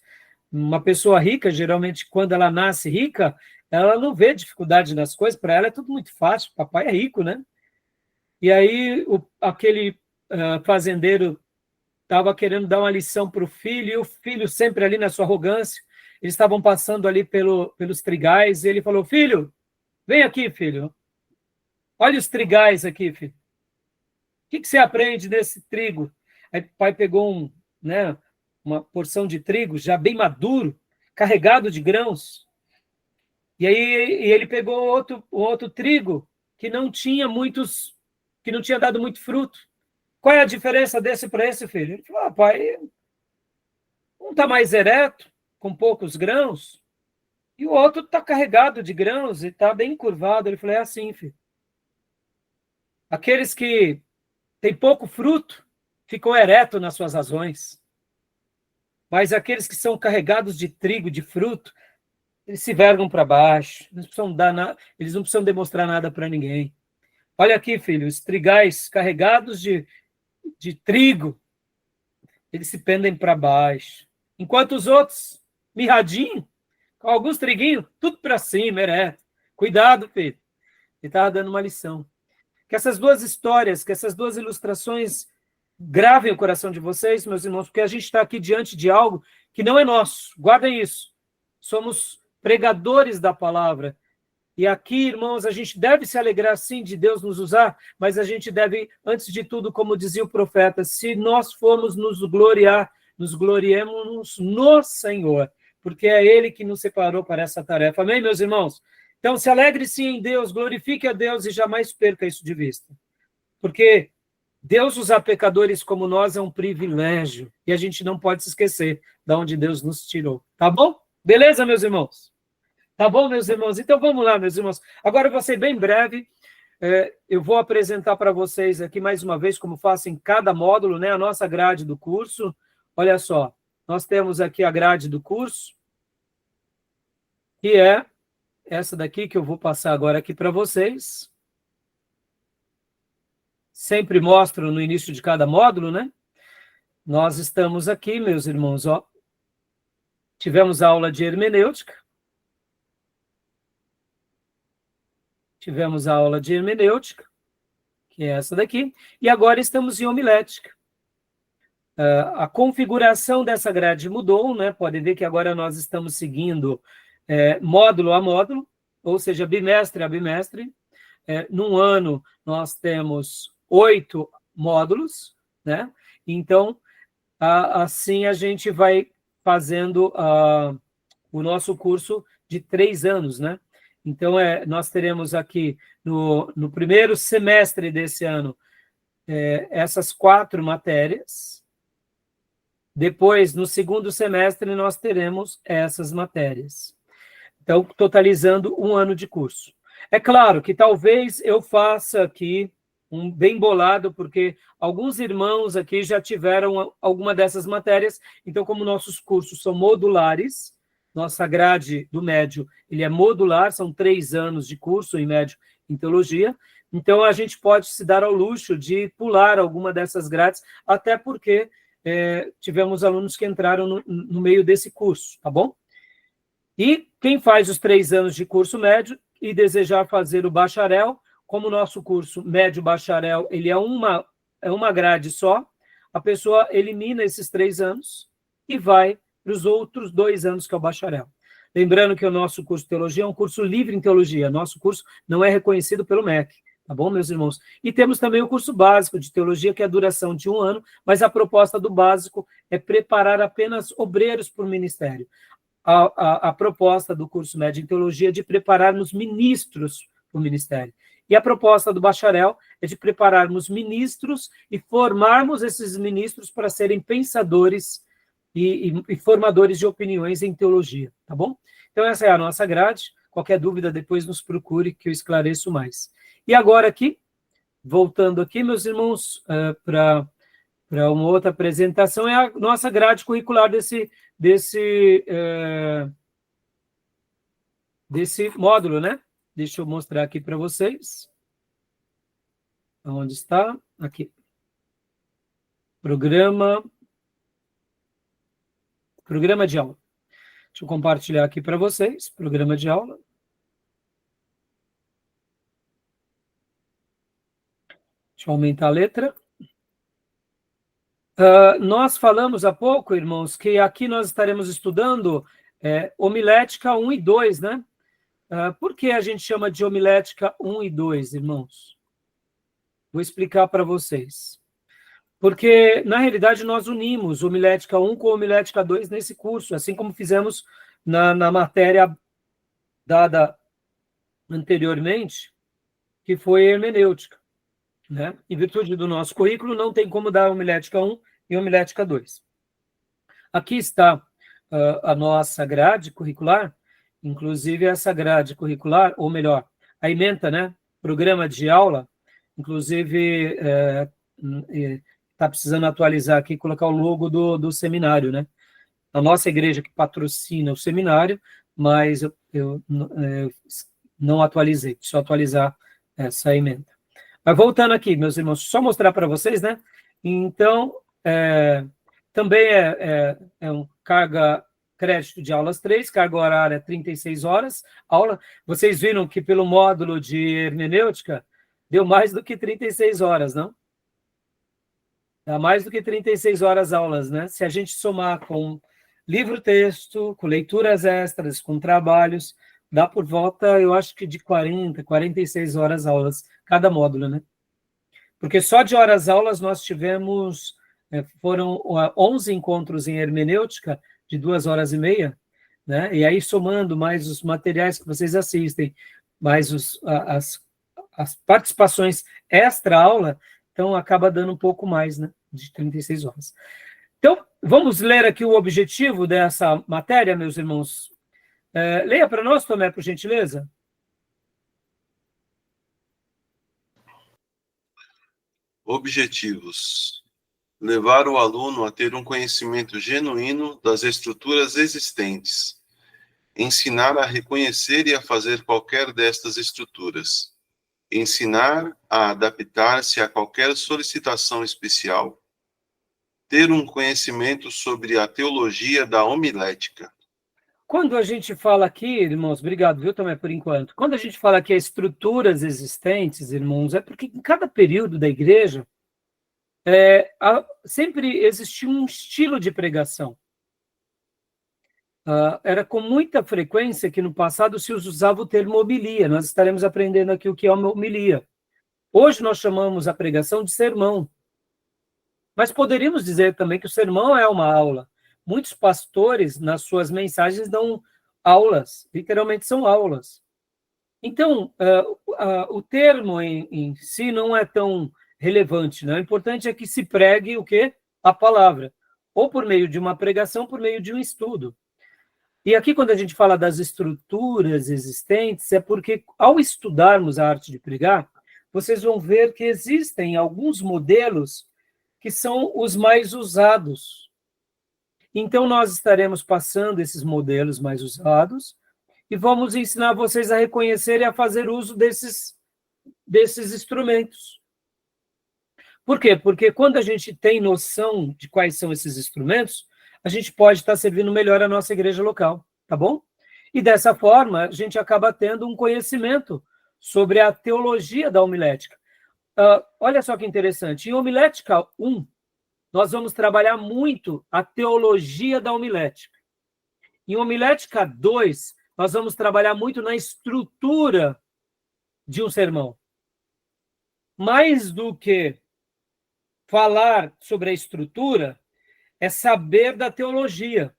uma pessoa rica, geralmente, quando ela nasce rica, ela não vê dificuldade nas coisas, para ela é tudo muito fácil, papai é rico, né? E aí aquele fazendeiro estava querendo dar uma lição para o filho, e o filho sempre ali na sua arrogância, eles estavam passando ali pelos trigais, e ele falou: filho, vem aqui, filho, olha os trigais aqui, filho. O que você aprende nesse trigo? Aí o pai pegou uma porção de trigo já bem maduro, carregado de grãos. E aí ele pegou outro trigo que não tinha dado muito fruto. Qual é a diferença desse para esse, filho? Ele falou, pai, um está mais ereto, com poucos grãos, e o outro está carregado de grãos e está bem curvado. Ele falou, é assim, filho. Aqueles que têm pouco fruto ficam eretos nas suas razões. Mas aqueles que são carregados de trigo, de fruto, eles se vergam para baixo. Eles não precisam demonstrar nada para ninguém. Olha aqui, filho, os trigais carregados de trigo, eles se pendem para baixo. Enquanto os outros, mirradinho, com alguns triguinhos, tudo para cima, ereto. Cuidado, filho. Ele estava dando uma lição. Que essas duas histórias, que essas duas ilustrações gravem o coração de vocês, meus irmãos, porque a gente está aqui diante de algo que não é nosso. Guardem isso. Somos pregadores da palavra. E aqui, irmãos, a gente deve se alegrar, sim, de Deus nos usar, mas a gente deve, antes de tudo, como dizia o profeta, se nós formos nos gloriar, nos gloriemos no Senhor, porque é Ele que nos separou para essa tarefa. Amém, meus irmãos? Então, se alegre, sim, em Deus, glorifique a Deus e jamais perca isso de vista. Porque Deus usar pecadores como nós é um privilégio, e a gente não pode se esquecer de onde Deus nos tirou. Tá bom? Beleza, meus irmãos? Tá bom, meus irmãos? Então vamos lá, meus irmãos. Agora eu vou ser bem breve. Eu vou apresentar para vocês aqui mais uma vez, como faço em cada módulo, né, a nossa grade do curso. Olha só, nós temos aqui a grade do curso, que é essa daqui que eu vou passar agora aqui para vocês. Sempre mostro no início de cada módulo, né? Nós estamos aqui, meus irmãos, ó. Tivemos a aula de hermenêutica. Tivemos a aula de hermenêutica, que é essa daqui, e agora estamos em homilética. A configuração dessa grade mudou, né? Podem ver que agora nós estamos seguindo módulo a módulo, ou seja, bimestre a bimestre. Num ano, nós temos 8 módulos, né? Então, assim a gente vai fazendo o nosso curso de 3 anos, né? Então, nós teremos aqui, no primeiro semestre desse ano, essas 4 matérias. Depois, no segundo semestre, nós teremos essas matérias. Então, totalizando 1 ano de curso. É claro que talvez eu faça aqui um bem bolado, porque alguns irmãos aqui já tiveram alguma dessas matérias. Então, como nossos cursos são modulares, nossa grade do médio, ele é modular, são 3 anos de curso em médio em teologia, então a gente pode se dar ao luxo de pular alguma dessas grades, até porque tivemos alunos que entraram no meio desse curso, tá bom? E quem faz os 3 anos de curso médio e desejar fazer o bacharel, como o nosso curso médio bacharel, ele é uma grade só, a pessoa elimina esses 3 anos e vai para os outros 2 anos, que é o bacharel. Lembrando que o nosso curso de teologia é um curso livre em teologia, nosso curso não é reconhecido pelo MEC, tá bom, meus irmãos? E temos também o curso básico de teologia, que é a duração de 1 ano, mas a proposta do básico é preparar apenas obreiros para o ministério. A proposta do curso médio em teologia é de prepararmos ministros para o ministério. E a proposta do bacharel é de prepararmos ministros e formarmos esses ministros para serem pensadores e formadores de opiniões em teologia, tá bom? Então, essa é a nossa grade. Qualquer dúvida, depois nos procure, que eu esclareço mais. E agora aqui, voltando aqui, meus irmãos, para uma outra apresentação, é a nossa grade curricular desse módulo, né? Deixa eu mostrar aqui para vocês. Onde está? Aqui. Programa de aula. Deixa eu compartilhar aqui para vocês. Programa de aula. Deixa eu aumentar a letra. Nós falamos há pouco, irmãos, que aqui nós estaremos estudando homilética 1 e 2, né? Por que a gente chama de homilética 1 e 2, irmãos? Vou explicar para vocês. Porque, na realidade, nós unimos homilética 1 com homilética 2 nesse curso, assim como fizemos na matéria dada anteriormente, que foi hermenêutica, né? Em virtude do nosso currículo, não tem como dar homilética 1 e homilética 2. Aqui está a nossa grade curricular, inclusive essa grade curricular, ou melhor, a ementa, né? Programa de aula, inclusive está precisando atualizar aqui, colocar o logo do seminário, né? A nossa igreja que patrocina o seminário, mas eu não atualizei, só atualizar essa emenda. Mas voltando aqui, meus irmãos, só mostrar para vocês, né? Então, também é um carga crédito de aulas 3, carga horária 36 horas, aula. Vocês viram que pelo módulo de hermenêutica deu mais do que 36 horas, não? Dá mais do que 36 horas aulas, né? Se a gente somar com livro-texto, com leituras extras, com trabalhos, dá por volta, eu acho que de 40, 46 horas aulas, cada módulo, né? Porque só de horas aulas nós tivemos, foram 11 encontros em hermenêutica, de 2 horas e meia, né? E aí somando mais os materiais que vocês assistem, mais as participações extra-aula, então acaba dando um pouco mais, né? De 36 horas. Então, vamos ler aqui o objetivo dessa matéria, meus irmãos. Leia para nós, Tomé, por gentileza. Objetivos: levar o aluno a ter um conhecimento genuíno das estruturas existentes, ensinar a reconhecer e a fazer qualquer destas estruturas, ensinar a adaptar-se a qualquer solicitação especial, ter um conhecimento sobre a teologia da homilética. Quando a gente fala aqui, irmãos, obrigado, viu, Tomé, por enquanto. Quando a gente fala aqui estruturas existentes, irmãos, é porque em cada período da igreja sempre existiu um estilo de pregação. Era com muita frequência que no passado se usava o termo homilia. Nós estaremos aprendendo aqui o que é uma homilia. Hoje nós chamamos a pregação de sermão. Mas poderíamos dizer também que o sermão é uma aula. Muitos pastores, nas suas mensagens, dão aulas, literalmente são aulas. Então, o termo em si não é tão relevante, né? O importante é que se pregue o quê? A palavra. Ou por meio de uma pregação, por meio de um estudo. E aqui, quando a gente fala das estruturas existentes, é porque, ao estudarmos a arte de pregar, vocês vão ver que existem alguns modelos que são os mais usados. Então, nós estaremos passando esses modelos mais usados e vamos ensinar vocês a reconhecer e a fazer uso desses instrumentos. Por quê? Porque quando a gente tem noção de quais são esses instrumentos, a gente pode estar servindo melhor a nossa igreja local, tá bom? E dessa forma, a gente acaba tendo um conhecimento sobre a teologia da homilética. Olha só que interessante, em homilética 1, nós vamos trabalhar muito a teologia da homilética. Em homilética 2, nós vamos trabalhar muito na estrutura de um sermão. Mais do que falar sobre a estrutura, é saber da teologia.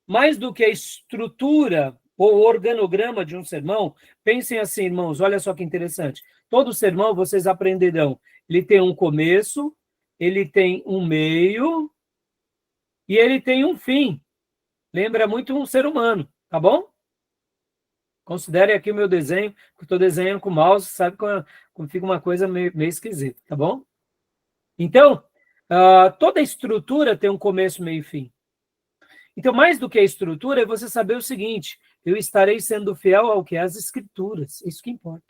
Mais do que a estrutura ou organograma de um sermão, pensem assim, irmãos, olha só que interessante. Todo sermão vocês aprenderão. Ele tem um começo, ele tem um meio e ele tem um fim. Lembra muito um ser humano, tá bom? Considere aqui o meu desenho, que eu estou desenhando com o mouse, sabe como fica uma coisa meio esquisita, tá bom? Então, toda estrutura tem um começo, meio e fim. Então, mais do que a estrutura, é você saber o seguinte: eu estarei sendo fiel ao que? Às escrituras. Isso que importa.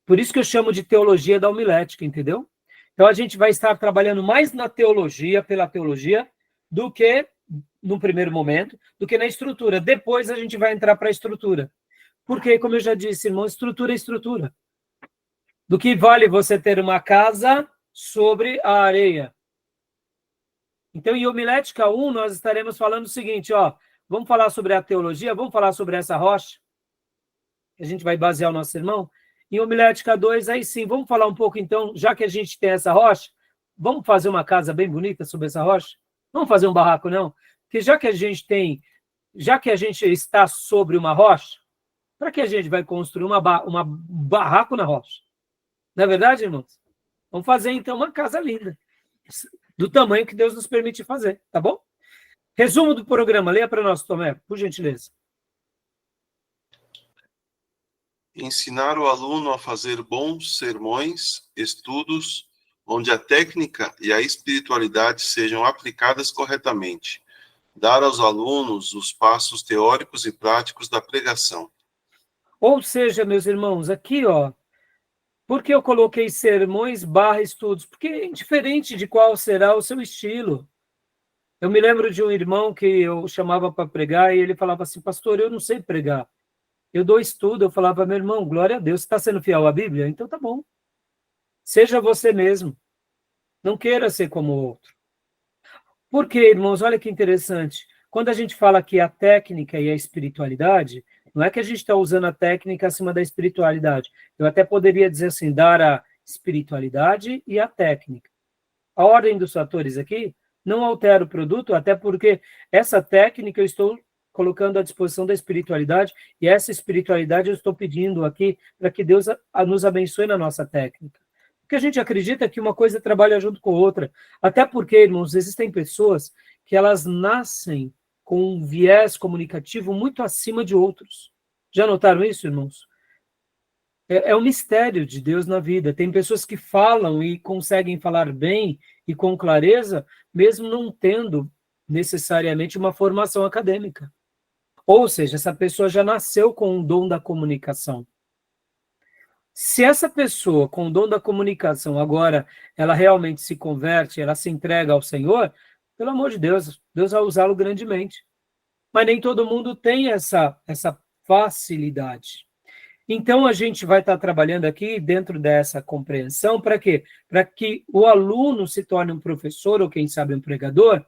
Por isso que eu chamo de teologia da homilética, entendeu? Então, a gente vai estar trabalhando mais na teologia, pela teologia, do que, no primeiro momento, do que na estrutura. Depois a gente vai entrar para a estrutura. Porque, como eu já disse, irmão, estrutura é estrutura. Do que vale você ter uma casa sobre a areia? Então, em homilética 1, nós estaremos falando o seguinte, vamos falar sobre a teologia, vamos falar sobre essa rocha, que a gente vai basear o nosso sermão, Em homilética 2, aí sim, vamos falar um pouco então, já que a gente tem essa rocha, vamos fazer uma casa bem bonita sobre essa rocha? Vamos fazer um barraco, não? Porque já que a gente está sobre uma rocha, para que a gente vai construir um barraco na rocha? Não é verdade, irmãos? Vamos fazer então uma casa linda, do tamanho que Deus nos permite fazer, tá bom? Resumo do programa, leia para nós, Tomé, por gentileza. Ensinar o aluno a fazer bons sermões, estudos, onde a técnica e a espiritualidade sejam aplicadas corretamente. Dar aos alunos os passos teóricos e práticos da pregação. Ou seja, meus irmãos, aqui, ó, por que eu coloquei sermões / estudos? Porque é indiferente de qual será o seu estilo. Eu me lembro de um irmão que eu chamava para pregar e ele falava assim, pastor, eu não sei pregar. Eu dou estudo, eu falava, meu irmão, glória a Deus, você está sendo fiel à Bíblia? Então tá bom. Seja você mesmo. Não queira ser como o outro. Por quê, irmãos? Olha que interessante. Quando a gente fala aqui a técnica e a espiritualidade, não é que a gente está usando a técnica acima da espiritualidade. Eu até poderia dizer assim, dar a espiritualidade e a técnica. A ordem dos fatores aqui não altera o produto, até porque essa técnica eu estou colocando à disposição da espiritualidade, e essa espiritualidade eu estou pedindo aqui para que Deus nos abençoe na nossa técnica. Porque a gente acredita que uma coisa trabalha junto com a outra. Até porque, irmãos, existem pessoas que elas nascem com um viés comunicativo muito acima de outros. Já notaram isso, irmãos? É um mistério de Deus na vida. Tem pessoas que falam e conseguem falar bem e com clareza, mesmo não tendo necessariamente uma formação acadêmica. Ou seja, essa pessoa já nasceu com o dom da comunicação. Se essa pessoa com o dom da comunicação agora, ela realmente se converte, ela se entrega ao Senhor, pelo amor de Deus, Deus vai usá-lo grandemente. Mas nem todo mundo tem essa facilidade. Então, a gente vai estar trabalhando aqui dentro dessa compreensão, para quê? Para que o aluno se torne um professor, ou quem sabe um pregador,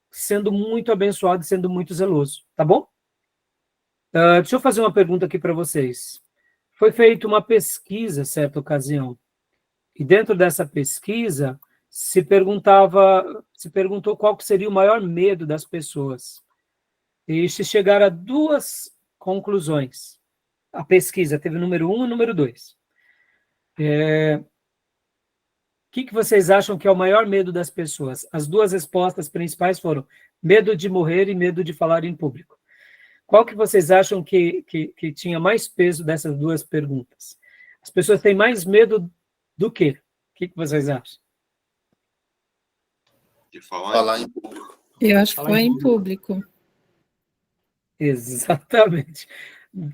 sendo muito abençoado e sendo muito zeloso, tá bom? Deixa eu fazer uma pergunta aqui para vocês. Foi feita uma pesquisa, certa ocasião, e dentro dessa pesquisa se perguntou qual que seria o maior medo das pessoas. E se chegaram a 2 conclusões. A pesquisa teve o número 1 e o número 2. O que vocês acham que é o maior medo das pessoas? As 2 respostas principais foram medo de morrer e medo de falar em público. Qual que vocês acham que tinha mais peso dessas 2 perguntas? As pessoas têm mais medo do quê? O que vocês acham? De falar em público. Eu acho que falar em público. Exatamente.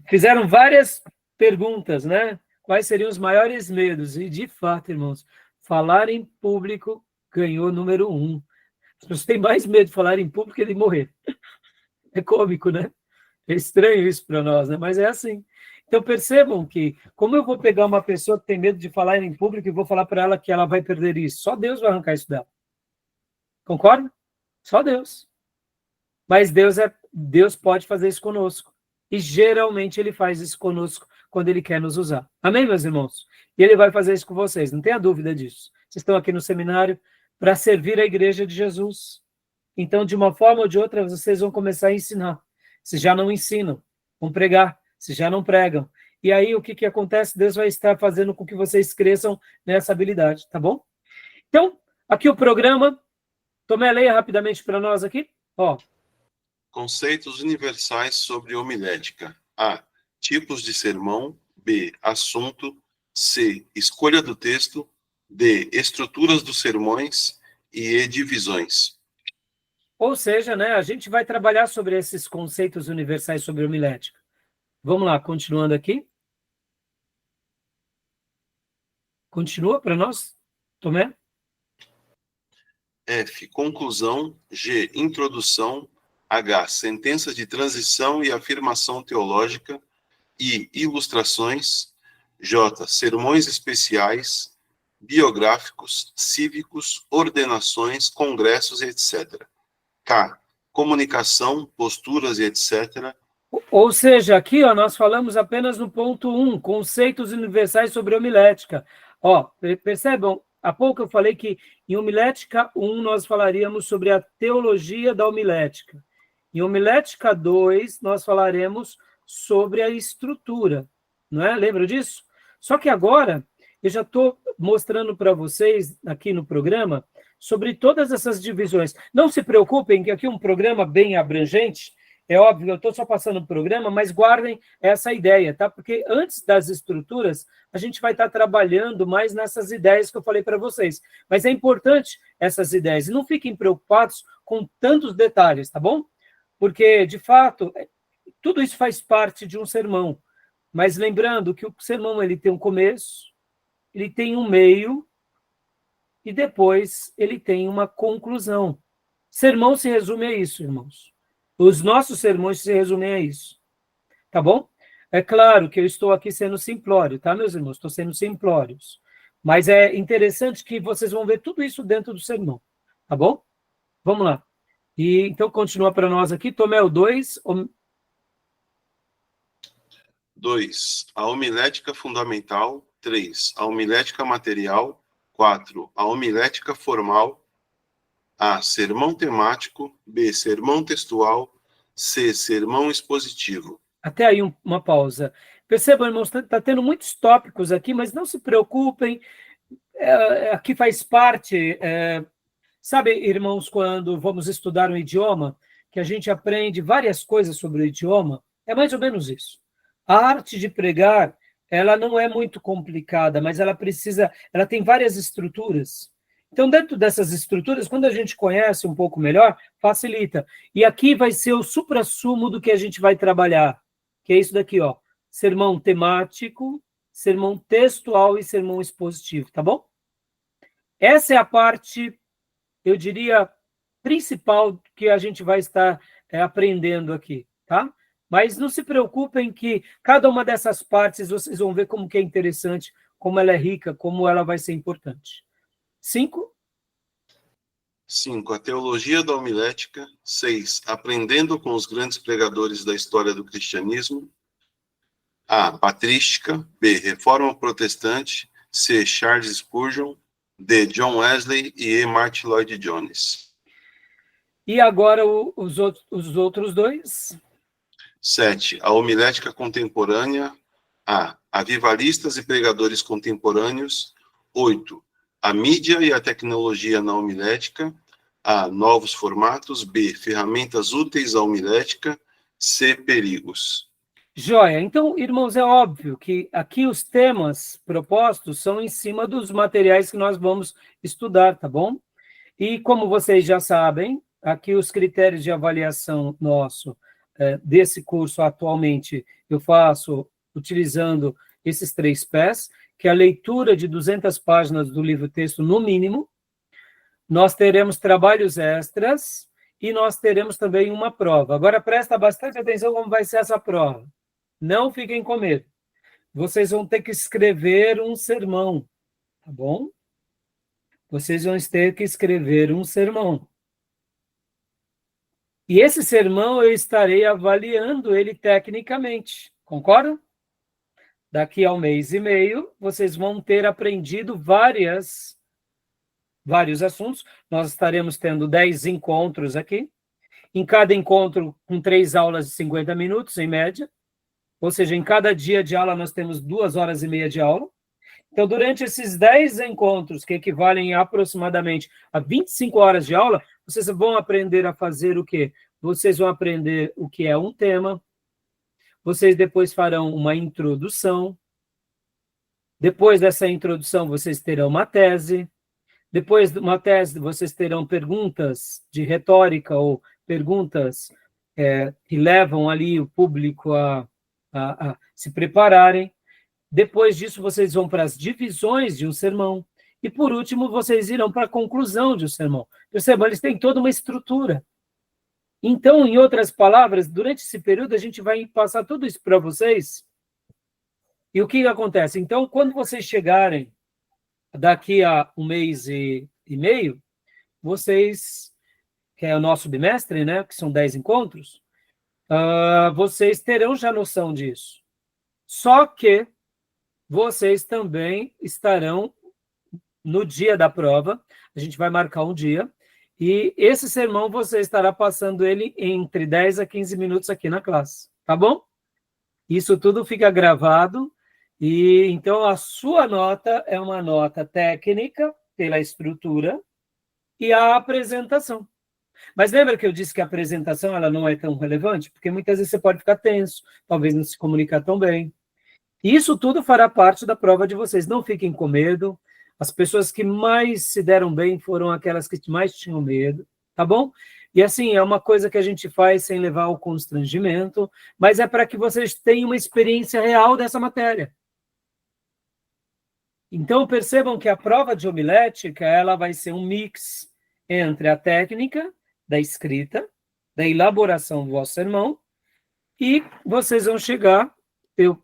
Fizeram várias perguntas, né? Quais seriam os maiores medos? E, de fato, irmãos, falar em público ganhou número 1. As pessoas têm mais medo de falar em público que de morrer. É cômico, né? É estranho isso para nós, né? Mas é assim. Então, percebam que, como eu vou pegar uma pessoa que tem medo de falar em público e vou falar para ela que ela vai perder isso? Só Deus vai arrancar isso dela. Concorda? Só Deus. Mas Deus pode fazer isso conosco. E geralmente ele faz isso conosco quando ele quer nos usar. Amém, meus irmãos? E ele vai fazer isso com vocês, não tenha dúvida disso. Vocês estão aqui no seminário para servir a igreja de Jesus. Então, de uma forma ou de outra, vocês vão começar a ensinar. Se já não ensinam, vão pregar. Se já não pregam. E aí, o que acontece? Deus vai estar fazendo com que vocês cresçam nessa habilidade, tá bom? Então, aqui o programa. Tomé, leia rapidamente para nós aqui. Ó. Conceitos universais sobre homilética. A. Tipos de sermão. B. Assunto. C. Escolha do texto. D. Estruturas dos sermões. E divisões. Ou seja, né, a gente vai trabalhar sobre esses conceitos universais sobre homilética. Vamos lá, continuando aqui. Continua para nós, Tomé? F. Conclusão. G. Introdução. H. Sentença de transição e afirmação teológica. I. Ilustrações. J. Sermões especiais, biográficos, cívicos, ordenações, congressos, etc. K. Comunicação, posturas e etc. Ou seja, aqui ó, nós falamos apenas no ponto 1, conceitos universais sobre homilética. Ó, percebam, há pouco eu falei que em homilética 1 nós falaríamos sobre a teologia da homilética. Em homilética 2 nós falaremos sobre a estrutura, não é? Lembra disso? Só que agora eu já estou mostrando para vocês aqui no programa sobre todas essas divisões. Não se preocupem que aqui é um programa bem abrangente. É óbvio, eu estou só passando o programa, mas guardem essa ideia, tá? Porque antes das estruturas, a gente vai estar trabalhando mais nessas ideias que eu falei para vocês. Mas é importante essas ideias. E não fiquem preocupados com tantos detalhes, tá bom? Porque, de fato, tudo isso faz parte de um sermão. Mas lembrando que o sermão ele tem um começo, ele tem um meio, e depois ele tem uma conclusão. Sermão se resume a isso, irmãos. Os nossos sermões se resumem a isso. Tá bom? É claro que eu estou aqui sendo simplório, tá, meus irmãos? Estou sendo simplórios. Mas é interessante que vocês vão ver tudo isso dentro do sermão. Tá bom? Vamos lá. E então, continua para nós aqui. Tomé o 2. 2. A homilética fundamental. 3. A homilética material. 4. A homilética formal. A. Sermão temático. B. Sermão textual. C. Sermão expositivo. Até aí uma pausa. Percebam, irmãos, está tendo muitos tópicos aqui, mas não se preocupem. Aqui faz parte... sabe, irmãos, quando vamos estudar um idioma, que a gente aprende várias coisas sobre o idioma, é mais ou menos isso. A arte de pregar, ela não é muito complicada, mas ela tem várias estruturas. Então, dentro dessas estruturas, quando a gente conhece um pouco melhor, facilita. E aqui vai ser o suprassumo do que a gente vai trabalhar, que é isso daqui, ó. Sermão temático, sermão textual e sermão expositivo, tá bom? Essa é a parte, eu diria, principal que a gente vai estar aprendendo aqui, tá? Mas não se preocupem que cada uma dessas partes vocês vão ver como que é interessante, como ela é rica, como ela vai ser importante. 5. 5. A teologia da homilética. 6. Aprendendo com os grandes pregadores da história do cristianismo. A. Patrística. B. Reforma protestante. C. Charles Spurgeon. D. John Wesley e E. Martin Lloyd Jones. E agora os outros dois? 7. A homilética contemporânea. A. Avivalistas e pregadores contemporâneos. 8. A mídia e a tecnologia na homilética. A. Novos formatos. B. Ferramentas úteis à homilética. C. Perigos. Joia. Então, irmãos, é óbvio que aqui os temas propostos são em cima dos materiais que nós vamos estudar, tá bom? E como vocês já sabem, aqui os critérios de avaliação nosso desse curso atualmente eu faço utilizando esses 3 pés, que é a leitura de 200 páginas do livro-texto no mínimo, nós teremos trabalhos extras e nós teremos também uma prova. Agora, presta bastante atenção como vai ser essa prova. Não fiquem com medo. Vocês vão ter que escrever um sermão, tá bom? Vocês vão ter que escrever um sermão. E esse sermão eu estarei avaliando ele tecnicamente, concorda? Daqui a 1 mês e meio, vocês vão ter aprendido vários assuntos. Nós estaremos tendo 10 encontros aqui. Em cada encontro, com 3 aulas de 50 minutos, em média. Ou seja, em cada dia de aula, nós temos 2 horas e meia de aula. Então, durante esses 10 encontros, que equivalem aproximadamente a 25 horas de aula, vocês vão aprender a fazer o quê? Vocês vão aprender o que é um tema. Vocês depois farão uma introdução. Depois dessa introdução, vocês terão uma tese. Depois de uma tese, vocês terão perguntas de retórica ou perguntas que levam ali o público a se prepararem. Depois disso, vocês vão para as divisões de um sermão. E, por último, vocês irão para a conclusão de um sermão. Percebam, eles têm toda uma estrutura. Então, em outras palavras, durante esse período, a gente vai passar tudo isso para vocês. E o que acontece? Então, quando vocês chegarem daqui a 1 mês e meio, vocês, que é o nosso bimestre, né, que são 10 encontros, vocês terão já noção disso. Só que vocês também estarão no dia da prova, a gente vai marcar um dia, e esse sermão você estará passando ele entre 10 a 15 minutos aqui na classe, tá bom? Isso tudo fica gravado, e então a sua nota é uma nota técnica, pela estrutura, e a apresentação. Mas lembra que eu disse que a apresentação ela não é tão relevante? Porque muitas vezes você pode ficar tenso, talvez não se comunicar tão bem. Isso tudo fará parte da prova de vocês. Não fiquem com medo. As pessoas que mais se deram bem foram aquelas que mais tinham medo, tá bom? E assim, é uma coisa que a gente faz sem levar ao constrangimento, mas é para que vocês tenham uma experiência real dessa matéria. Então, percebam que a prova de homilética, ela vai ser um mix entre a técnica da escrita, da elaboração do vosso sermão, e vocês vão chegar,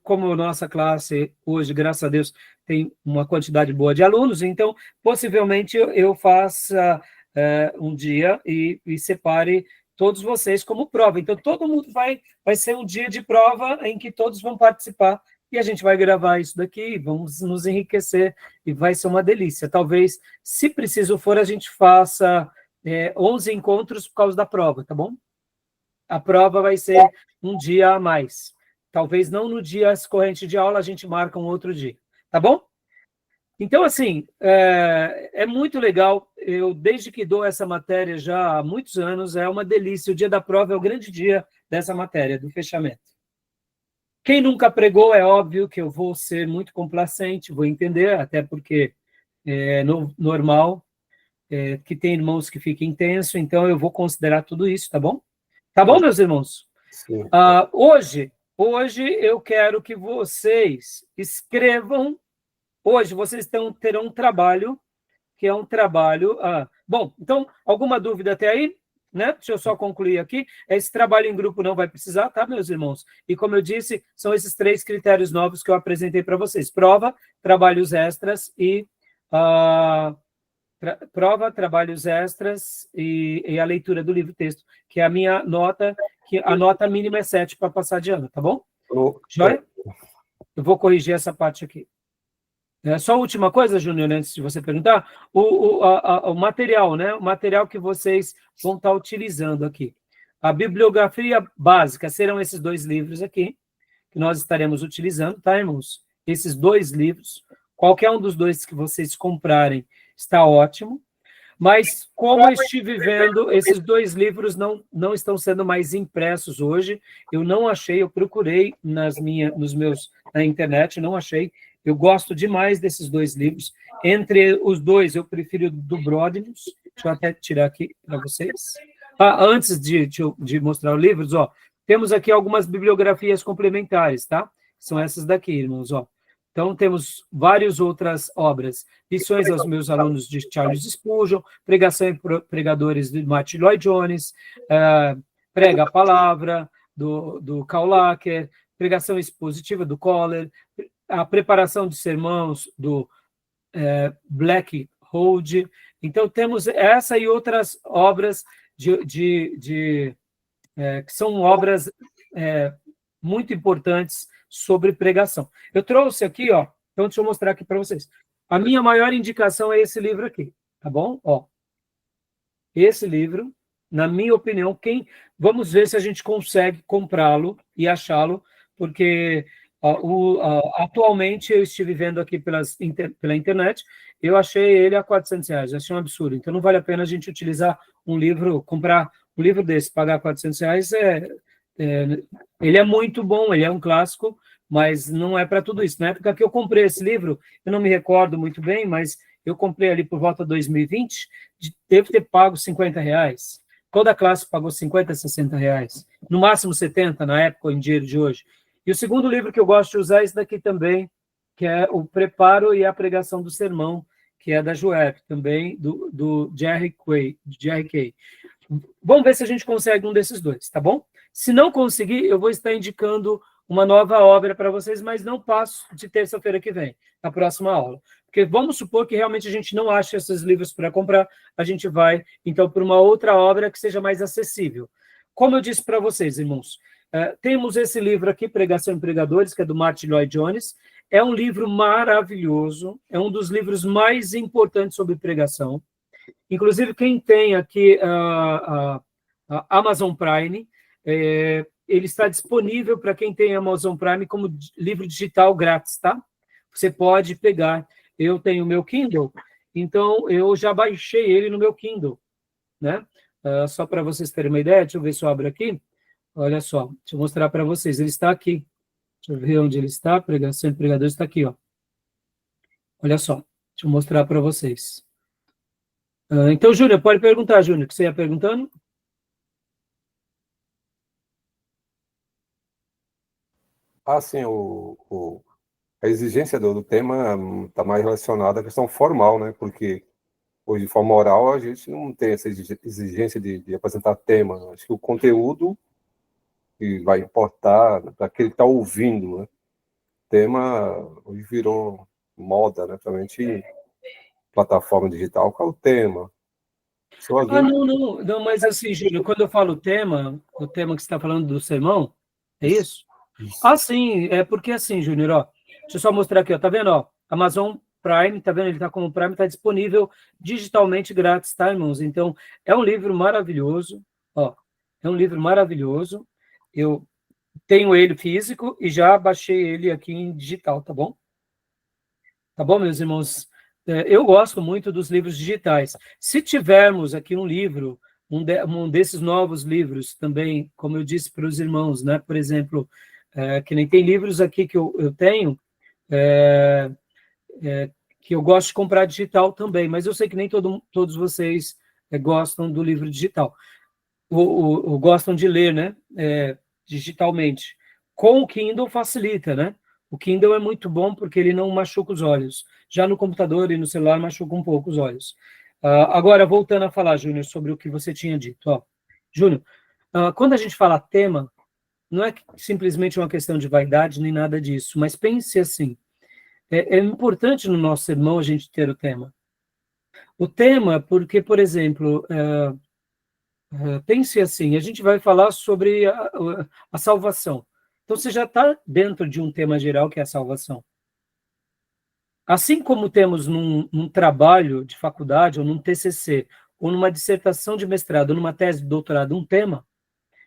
como a nossa classe hoje, graças a Deus, tem uma quantidade boa de alunos, então, possivelmente, eu faça um dia e separe todos vocês como prova. Então, todo mundo vai ser um dia de prova em que todos vão participar, e a gente vai gravar isso daqui, vamos nos enriquecer, e vai ser uma delícia. Talvez, se preciso for, a gente faça 11 encontros por causa da prova, tá bom? A prova vai ser um dia a mais. Talvez não no dia corrente de aula, a gente marca um outro dia, tá bom? Então, assim, é muito legal. Eu, desde que dou essa matéria já há muitos anos, é uma delícia. O dia da prova é o grande dia dessa matéria, do fechamento. Quem nunca pregou, é óbvio que eu vou ser muito complacente, vou entender, até porque é normal que tem irmãos que fiquem tensos, então eu vou considerar tudo isso, tá bom? Tá bom, meus irmãos? Sim. Hoje eu quero que vocês escrevam. Hoje vocês terão um trabalho, que é um trabalho... bom, então, alguma dúvida até aí? Né? Deixa eu só concluir aqui. Esse trabalho em grupo não vai precisar, tá, meus irmãos? E como eu disse, são esses 3 critérios novos que eu apresentei para vocês. Prova, trabalhos extras e... prova, trabalhos extras e a leitura do livro-texto, que é a minha nota, que a nota mínima é 7 para passar de ano, tá bom? Joia? Eu vou corrigir essa parte aqui. Só a última coisa, Júnior, antes de você perguntar, o material, né? O material que vocês vão estar utilizando aqui. A bibliografia básica serão esses 2 livros aqui, que nós estaremos utilizando, tá, irmãos? Esses 2 livros, qualquer um dos 2 que vocês comprarem está ótimo, mas como eu estive vendo, esses 2 livros não estão sendo mais impressos hoje, eu não achei, eu procurei na internet, não achei. Eu gosto demais desses 2 livros. Entre os 2, eu prefiro do Brodinus. Deixa eu até tirar aqui para vocês. Antes de mostrar os livros, temos aqui algumas bibliografias complementares, tá? São essas daqui, irmãos, Então, temos várias outras obras. Lições aos meus alunos de Charles Spurgeon, Pregação e Pregadores de Martin Lloyd-Jones, Prega a Palavra, do Karl Lacker, Pregação Expositiva, do Kohler, a preparação de sermões do Black Hold. Então, temos essa e outras obras que são obras muito importantes sobre pregação. Eu trouxe aqui, então deixa eu mostrar aqui para vocês. A minha maior indicação é esse livro aqui, tá bom? Esse livro, na minha opinião, vamos ver se a gente consegue comprá-lo e achá-lo, porque... atualmente, eu estive vendo aqui pela internet, eu achei ele a R$400, achei um absurdo. Então, não vale a pena a gente utilizar comprar um livro desse, pagar R$400, ele é muito bom, ele é um clássico, mas não é para tudo isso. Na época que eu comprei esse livro, eu não me recordo muito bem, mas eu comprei ali por volta de 2020, devo ter pago R$50. Toda a classe pagou R$50, R$60. No máximo R$70, na época, em dinheiro de hoje. E o segundo livro que eu gosto de usar é esse daqui também, que é o Preparo e a Pregação do Sermão, que é da Juep, também, do Jerry Kay. Vamos ver se a gente consegue um desses 2, tá bom? Se não conseguir, eu vou estar indicando uma nova obra para vocês, mas não passo de terça-feira que vem, na próxima aula. Porque vamos supor que realmente a gente não acha esses livros para comprar, a gente vai, então, por uma outra obra que seja mais acessível. Como eu disse para vocês, irmãos, Temos esse livro aqui, Pregação em Pregadores, que é do Martin Lloyd-Jones. É um livro maravilhoso, é um dos livros mais importantes sobre pregação. Inclusive, quem tem aqui a Amazon Prime, ele está disponível para quem tem Amazon Prime como livro digital grátis, tá? Você pode pegar. Eu tenho o meu Kindle, então eu já baixei ele no meu Kindle, né? Só para vocês terem uma ideia, deixa eu ver se eu abro aqui. Olha só, deixa eu mostrar para vocês. Ele está aqui. Deixa eu ver onde ele está. Pregação de Pregadores está aqui, ó. Olha só, deixa eu mostrar para vocês. Então, Júnior, pode perguntar, Júnior, o que você ia perguntando? Sim, a exigência do tema está mais relacionada à questão formal, né? Porque hoje, de forma oral, a gente não tem essa exigência de apresentar tema. Acho que o conteúdo que vai importar para aquele que está ouvindo, né? Tema hoje virou moda, né? Principalmente plataforma digital. Qual é o tema? Não, mas assim, Júnior, quando eu falo tema, o tema que você está falando do sermão, é isso? Sim, é porque assim, Júnior, ó, deixa eu só mostrar aqui, ó, tá vendo, ó, Amazon Prime, tá vendo? Ele tá como Prime, tá disponível digitalmente grátis, tá, irmãos? Então, é um livro maravilhoso, ó, é um livro maravilhoso. Eu tenho ele físico e já baixei ele aqui em digital, tá bom? Tá bom, meus irmãos? Eu gosto muito dos livros digitais. Se tivermos aqui um livro, um desses novos livros também, como eu disse para os irmãos, né? Por exemplo, que nem tem livros aqui que eu tenho, que eu gosto de comprar digital também, mas eu sei que nem todos vocês gostam do livro digital, ou gostam de ler, né? Digitalmente. Com o Kindle facilita, né? O Kindle é muito bom porque ele não machuca os olhos. Já no computador e no celular machuca um pouco os olhos. Agora, voltando a falar, Júnior, sobre o que você tinha dito. Ó. Júnior, quando a gente fala tema, não é simplesmente uma questão de vaidade nem nada disso, mas pense assim, é importante no nosso sermão a gente ter o tema. O tema, porque, por exemplo, pense assim, a gente vai falar sobre a salvação. Então, você já está dentro de um tema geral, que é a salvação. Assim como temos num trabalho de faculdade, ou num TCC, ou numa dissertação de mestrado, ou numa tese de doutorado, um tema,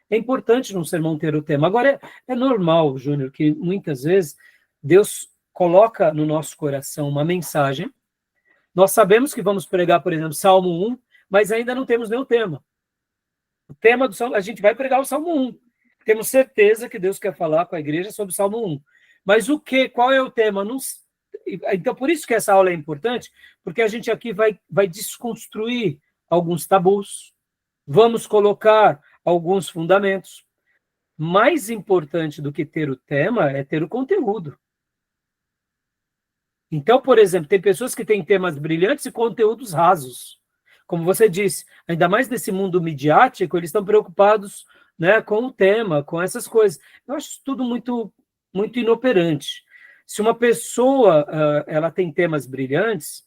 é importante num sermão ter o tema. Agora, é normal, Júnior, que muitas vezes Deus coloca no nosso coração uma mensagem. Nós sabemos que vamos pregar, por exemplo, Salmo 1, mas ainda não temos nenhum tema. O tema do Salmo, a gente vai pregar o Salmo 1. Temos certeza que Deus quer falar com a igreja sobre o Salmo 1. Mas o quê? Qual é o tema? Não. Então, por isso que essa aula é importante, porque a gente aqui vai desconstruir alguns tabus, vamos colocar alguns fundamentos. Mais importante do que ter o tema é ter o conteúdo. Então, por exemplo, tem pessoas que têm temas brilhantes e conteúdos rasos. Como você disse, ainda mais nesse mundo midiático, eles estão preocupados, né, com o tema, com essas coisas. Eu acho tudo muito, muito inoperante. Se uma pessoa ela tem temas brilhantes,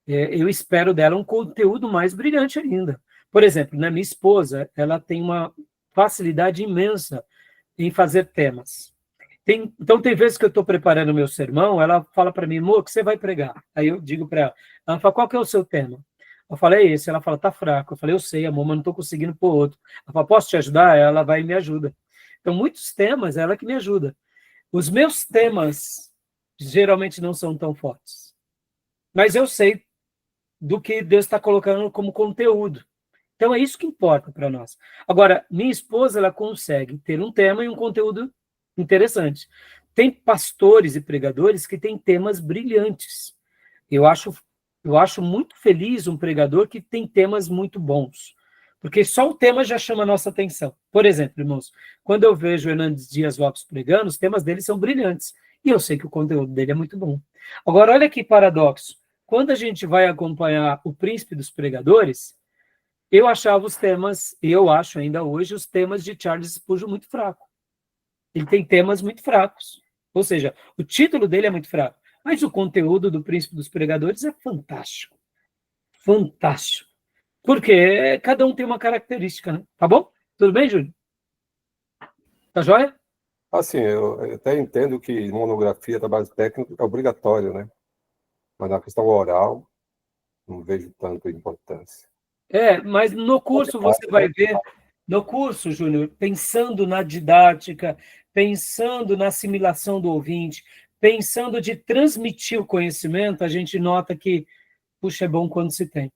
eu espero dela um conteúdo mais brilhante ainda. Por exemplo, né, minha esposa, ela tem uma facilidade imensa em fazer temas. Então, tem vezes que eu estou preparando o meu sermão, ela fala para mim, amor, o que você vai pregar? Aí eu digo para ela fala, qual que é o seu tema? Eu falei, é esse. Ela fala, tá fraco. Eu falei, eu sei, amor, mas não estou conseguindo pôr outro. Ela fala, posso te ajudar? Ela vai e me ajuda. Então, muitos temas, ela que me ajuda. Os meus temas geralmente não são tão fortes. Mas eu sei do que Deus está colocando como conteúdo. Então, é isso que importa para nós. Agora, minha esposa, ela consegue ter um tema e um conteúdo interessante. Tem pastores e pregadores que têm temas brilhantes. Eu acho muito feliz um pregador que tem temas muito bons, porque só o tema já chama a nossa atenção. Por exemplo, irmãos, quando eu vejo o Hernandes Dias Lopes pregando, os temas dele são brilhantes, e eu sei que o conteúdo dele é muito bom. Agora, olha que paradoxo. Quando a gente vai acompanhar o príncipe dos pregadores, eu achava os temas, e eu acho ainda hoje, os temas de Charles Spurgeon muito fracos. Ele tem temas muito fracos. Ou seja, o título dele é muito fraco. Mas o conteúdo do Príncipe dos Pregadores é fantástico. Fantástico. Porque cada um tem uma característica, né? Tá bom? Tudo bem, Júlio? Tá joia? Assim, eu até entendo que monografia, trabalho técnico é obrigatório, né? Mas na questão oral, não vejo tanta importância. Mas no curso você vai ver, no curso, Júnior, pensando na didática, pensando na assimilação do ouvinte, pensando de transmitir o conhecimento, a gente nota que, puxa, é bom quando se tem.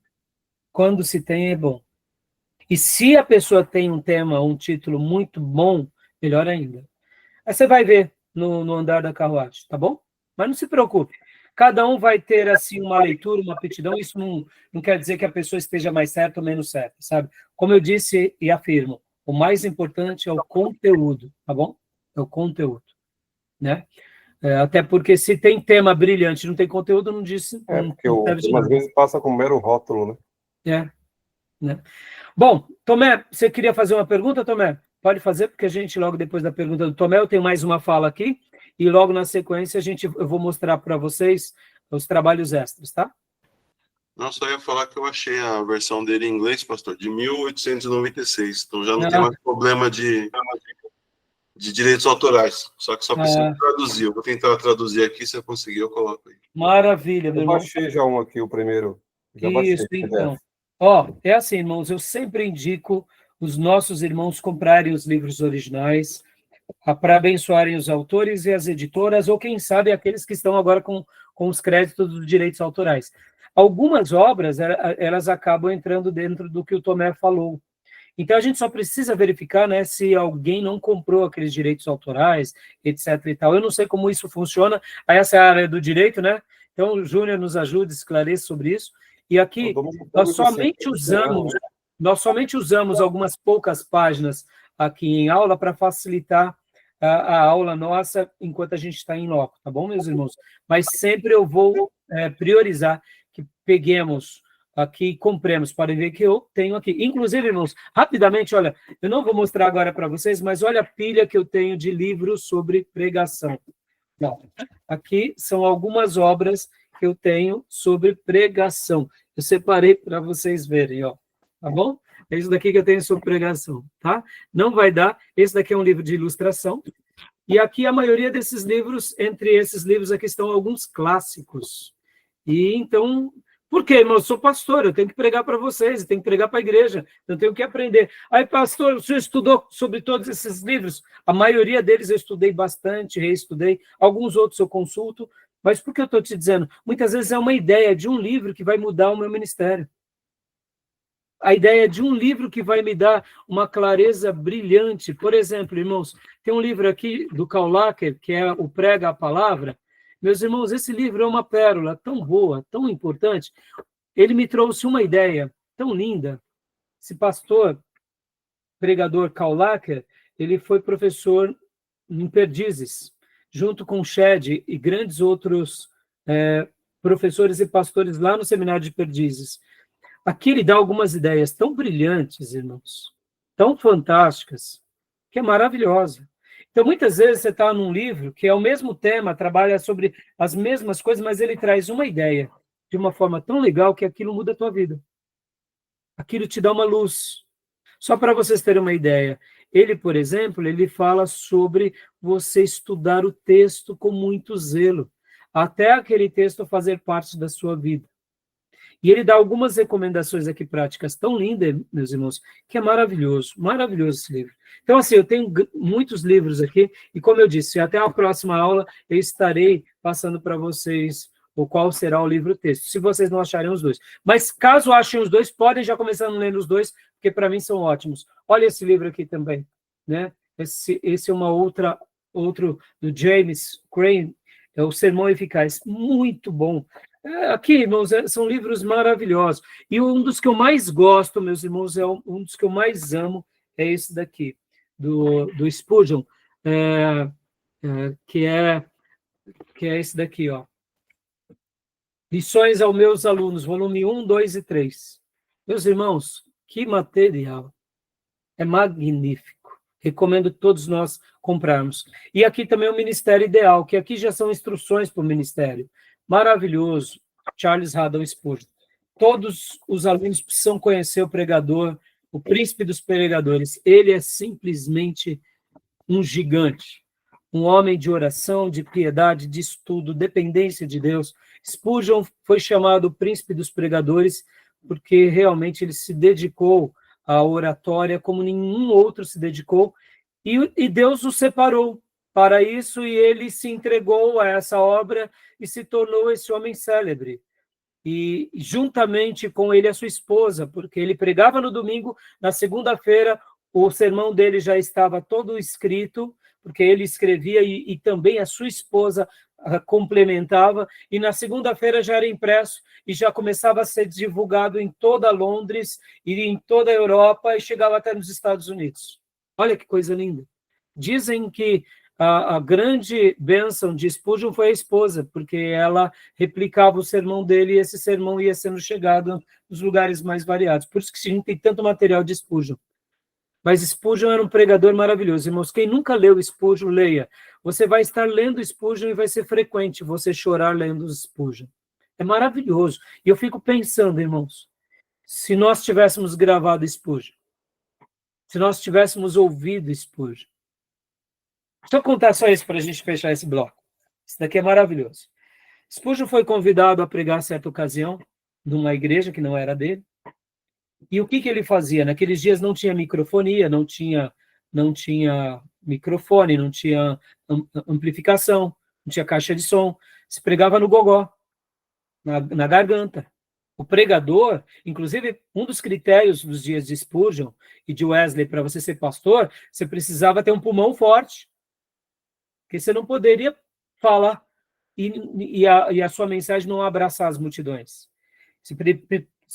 Quando se tem, é bom. E se a pessoa tem um tema, um título muito bom, melhor ainda. Aí você vai ver no andar da carruagem, tá bom? Mas não se preocupe. Cada um vai ter, assim, uma leitura, uma aptidão. Isso não quer dizer que a pessoa esteja mais certa ou menos certa, sabe? Como eu disse e afirmo, o mais importante é o conteúdo, tá bom? É o conteúdo, né? Até porque se tem tema brilhante e não tem conteúdo, não disse, não Porque serve de às nada. vezes passa com mero rótulo, né? Né? Bom, Tomé, você queria fazer uma pergunta, Tomé? Pode fazer, porque a gente, logo depois da pergunta do Tomé, eu tenho mais uma fala aqui, e logo na sequência eu vou mostrar para vocês os trabalhos extras, tá? Não, só ia falar que eu achei a versão dele em inglês, pastor, de 1896. Então já não tem mais problema de direitos autorais. Só que só precisa traduzir. Eu vou tentar traduzir aqui, se eu conseguir, eu coloco aí. Maravilha, meu Eu irmão. baixei já um aqui, o primeiro. Já Isso, baixei. então. É assim, irmãos, eu sempre indico os nossos irmãos comprarem os livros originais para abençoarem os autores e as editoras, ou quem sabe aqueles que estão agora com os créditos dos direitos autorais. Algumas obras, elas acabam entrando dentro do que o Tomé falou. Então, a gente só precisa verificar, né, se alguém não comprou aqueles direitos autorais, etc. e tal. Eu não sei como isso funciona, essa é a área do direito, né? Então, o Júnior nos ajuda, esclarece sobre isso. E aqui, nós somente usamos algumas poucas páginas aqui em aula para facilitar a aula nossa enquanto a gente está em loco, tá bom, meus irmãos? Mas sempre eu vou priorizar que peguemos aqui e compremos. Podem ver que eu tenho aqui. Inclusive, irmãos, rapidamente, olha, eu não vou mostrar agora para vocês, mas olha a pilha que eu tenho de livros sobre pregação. Bom, aqui são algumas obras que eu tenho sobre pregação. Eu separei para vocês verem, ó. Tá bom? É isso daqui que eu tenho sobre pregação, tá? Não vai dar. Esse daqui é um livro de ilustração. E aqui a maioria desses livros, entre esses livros aqui estão alguns clássicos. E então, por quê, irmão? Eu sou pastor, eu tenho que pregar para vocês, eu tenho que pregar para a igreja, eu tenho que aprender. Aí, pastor, o senhor estudou sobre todos esses livros? A maioria deles eu estudei bastante, reestudei, alguns outros eu consulto, mas por que eu estou te dizendo? Muitas vezes é uma ideia de um livro que vai mudar o meu ministério. A ideia de um livro que vai me dar uma clareza brilhante. Por exemplo, irmãos, tem um livro aqui do Karl Lacher, que é o Prega a Palavra. Meus irmãos, esse livro é uma pérola tão boa, tão importante. Ele me trouxe uma ideia tão linda. Esse pastor, pregador Karl Lacher, ele foi professor em Perdizes, junto com Shed e grandes outros professores e pastores lá no seminário de Perdizes. Aqui ele dá algumas ideias tão brilhantes, irmãos, tão fantásticas, que é maravilhosa. Então, muitas vezes você está num livro que é o mesmo tema, trabalha sobre as mesmas coisas, mas ele traz uma ideia de uma forma tão legal que aquilo muda a tua vida. Aquilo te dá uma luz. Só para vocês terem uma ideia, ele, por exemplo, ele fala sobre você estudar o texto com muito zelo, até aquele texto fazer parte da sua vida. E ele dá algumas recomendações aqui práticas tão lindas, meus irmãos, que é maravilhoso esse livro. Então, assim, eu tenho muitos livros aqui, e como eu disse, até a próxima aula eu estarei passando para vocês o qual será o livro-texto, se vocês não acharem os dois. Mas, caso achem os dois, podem já começar a ler os dois, porque para mim são ótimos. Olha esse livro aqui também, né? Esse é outro do James Crane, é o Sermão Eficaz, muito bom. Aqui, irmãos, são livros maravilhosos. E um dos que eu mais gosto, meus irmãos, um dos que eu mais amo, é esse daqui, do Spurgeon, que é esse daqui, ó. Lições aos meus alunos, volume 1, 2 e 3. Meus irmãos, que material. É magnífico. Recomendo todos nós comprarmos. E aqui também o Ministério Ideal, que aqui já são instruções para o ministério. Maravilhoso, Charles Haddon Spurgeon. Todos os alunos precisam conhecer o pregador, o príncipe dos pregadores. Ele é simplesmente um gigante, um homem de oração, de piedade, de estudo, dependência de Deus. Spurgeon foi chamado o príncipe dos pregadores porque realmente ele se dedicou à oratória como nenhum outro se dedicou, e Deus o separou para isso, e ele se entregou a essa obra e se tornou esse homem célebre. E juntamente com ele a sua esposa, porque ele pregava no domingo, na segunda-feira o sermão dele já estava todo escrito, porque ele escrevia e também a sua esposa complementava, e na segunda-feira já era impresso e já começava a ser divulgado em toda Londres e em toda a Europa e chegava até nos Estados Unidos. Olha que coisa linda. Dizem que a grande bênção de Spurgeon foi a esposa, porque ela replicava o sermão dele e esse sermão ia sendo chegado nos lugares mais variados. Por isso que a gente tem tanto material de Spurgeon. Mas Spurgeon era um pregador maravilhoso. Irmãos, quem nunca leu Spurgeon, leia. Você vai estar lendo Spurgeon e vai ser frequente você chorar lendo Spurgeon. É maravilhoso. E eu fico pensando, irmãos, se nós tivéssemos gravado Spurgeon, se nós tivéssemos ouvido Spurgeon. Deixa eu contar só isso para a gente fechar esse bloco. Isso daqui é maravilhoso. Spurgeon foi convidado a pregar certa ocasião numa igreja que não era dele. E o que ele fazia? Naqueles dias não tinha microfonia, não tinha microfone, não tinha amplificação, não tinha caixa de som. Se pregava no gogó, na garganta. O pregador, inclusive, um dos critérios dos dias de Spurgeon e de Wesley para você ser pastor, você precisava ter um pulmão forte. Porque você não poderia falar e a sua mensagem não abraçar as multidões.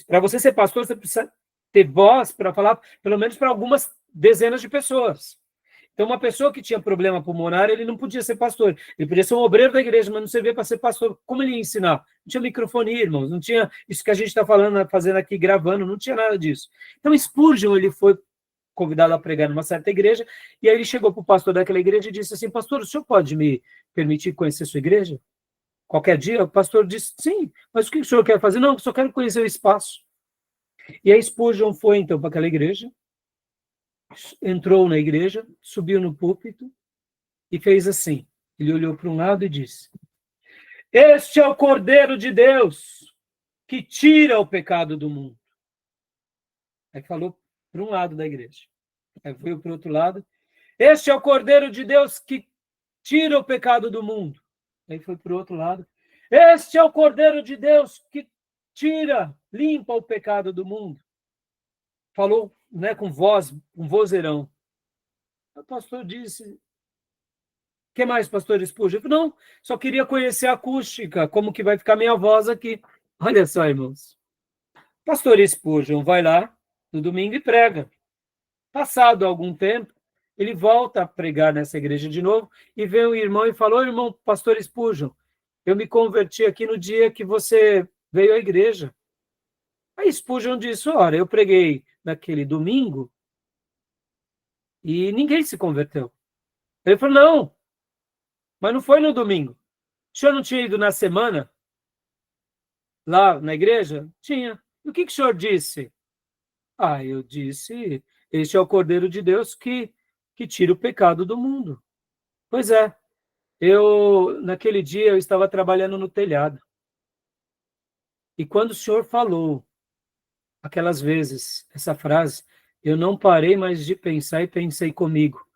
Para você ser pastor, você precisa ter voz para falar, pelo menos para algumas dezenas de pessoas. Então, uma pessoa que tinha problema pulmonar, ele não podia ser pastor. Ele podia ser um obreiro da igreja, mas não servia para ser pastor. Como ele ia ensinar? Não tinha microfone, irmãos. Não tinha isso que a gente está falando, fazendo aqui, gravando. Não tinha nada disso. Então, Spurgeon, ele foi convidado a pregar numa certa igreja, e aí ele chegou para o pastor daquela igreja e disse assim: pastor, o senhor pode me permitir conhecer sua igreja? Qualquer dia? O pastor disse: sim, mas o que o senhor quer fazer? Não, eu só quero conhecer o espaço. E aí Spurgeon foi, então, para aquela igreja, entrou na igreja, subiu no púlpito e fez assim. Ele olhou para um lado e disse: este é o Cordeiro de Deus que tira o pecado do mundo. Aí falou para um lado da igreja. Aí foi para o outro lado. Este é o Cordeiro de Deus que tira o pecado do mundo. Aí foi para o outro lado. Este é o Cordeiro de Deus que tira, limpa o pecado do mundo. Falou, né, com vozeirão. O pastor disse: o que mais, pastor Spurgeon? Eu falei: não, só queria conhecer a acústica, como que vai ficar minha voz aqui. Olha só, irmãos. Pastor Spurgeon vai lá no domingo e prega. Passado algum tempo, ele volta a pregar nessa igreja de novo e vem um irmão e falou: irmão, pastor Spurgeon, eu me converti aqui no dia que você veio à igreja. Aí Spurgeon disse: ora, eu preguei naquele domingo e ninguém se converteu. Ele falou: não, mas não foi no domingo. O senhor não tinha ido na semana lá na igreja? Tinha. E o que o senhor disse? Ah, eu disse: este é o Cordeiro de Deus que tira o pecado do mundo. Pois é, naquele dia, eu estava trabalhando no telhado. E quando o senhor falou, aquelas vezes, essa frase, eu não parei mais de pensar e pensei comigo: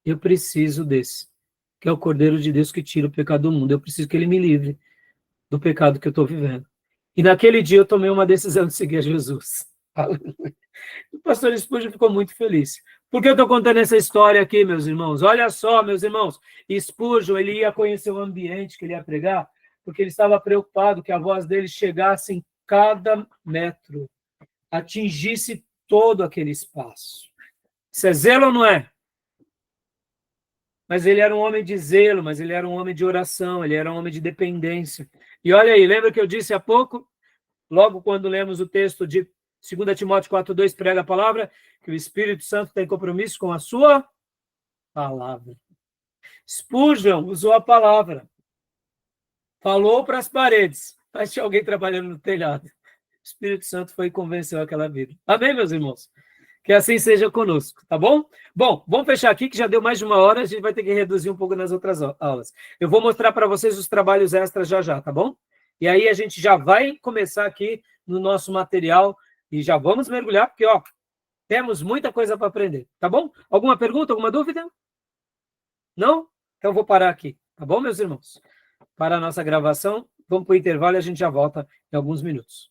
eu preciso desse, que é o Cordeiro de Deus que tira o pecado do mundo. Eu preciso que ele me livre do pecado que eu estou vivendo. E naquele dia eu tomei uma decisão de seguir a Jesus. O pastor Spurgeon ficou muito feliz. Por que eu estou contando essa história aqui, meus irmãos? Olha só, meus irmãos, Spurgeon, ele ia conhecer o ambiente que ele ia pregar, porque ele estava preocupado que a voz dele chegasse em cada metro, atingisse todo aquele espaço. Isso é zelo ou não é? Mas ele era um homem de zelo, mas ele era um homem de oração, ele era um homem de dependência. E olha aí, lembra que eu disse há pouco, logo quando lemos o texto de 2 Timóteo 4,2, prega a palavra, que o Espírito Santo tem compromisso com a sua palavra. Spurgeon usou a palavra, falou para as paredes, mas tinha alguém trabalhando no telhado. O Espírito Santo foi e convenceu aquela vida. Amém, meus irmãos? Que assim seja conosco, tá bom? Bom, vamos fechar aqui, que já deu mais de 1 hora, a gente vai ter que reduzir um pouco nas outras aulas. Eu vou mostrar para vocês os trabalhos extras já, tá bom? E aí a gente já vai começar aqui no nosso material e já vamos mergulhar, porque, ó, temos muita coisa para aprender, tá bom? Alguma pergunta, alguma dúvida? Não? Então eu vou parar aqui, tá bom, meus irmãos? Para a nossa gravação, vamos para o intervalo e a gente já volta em alguns minutos.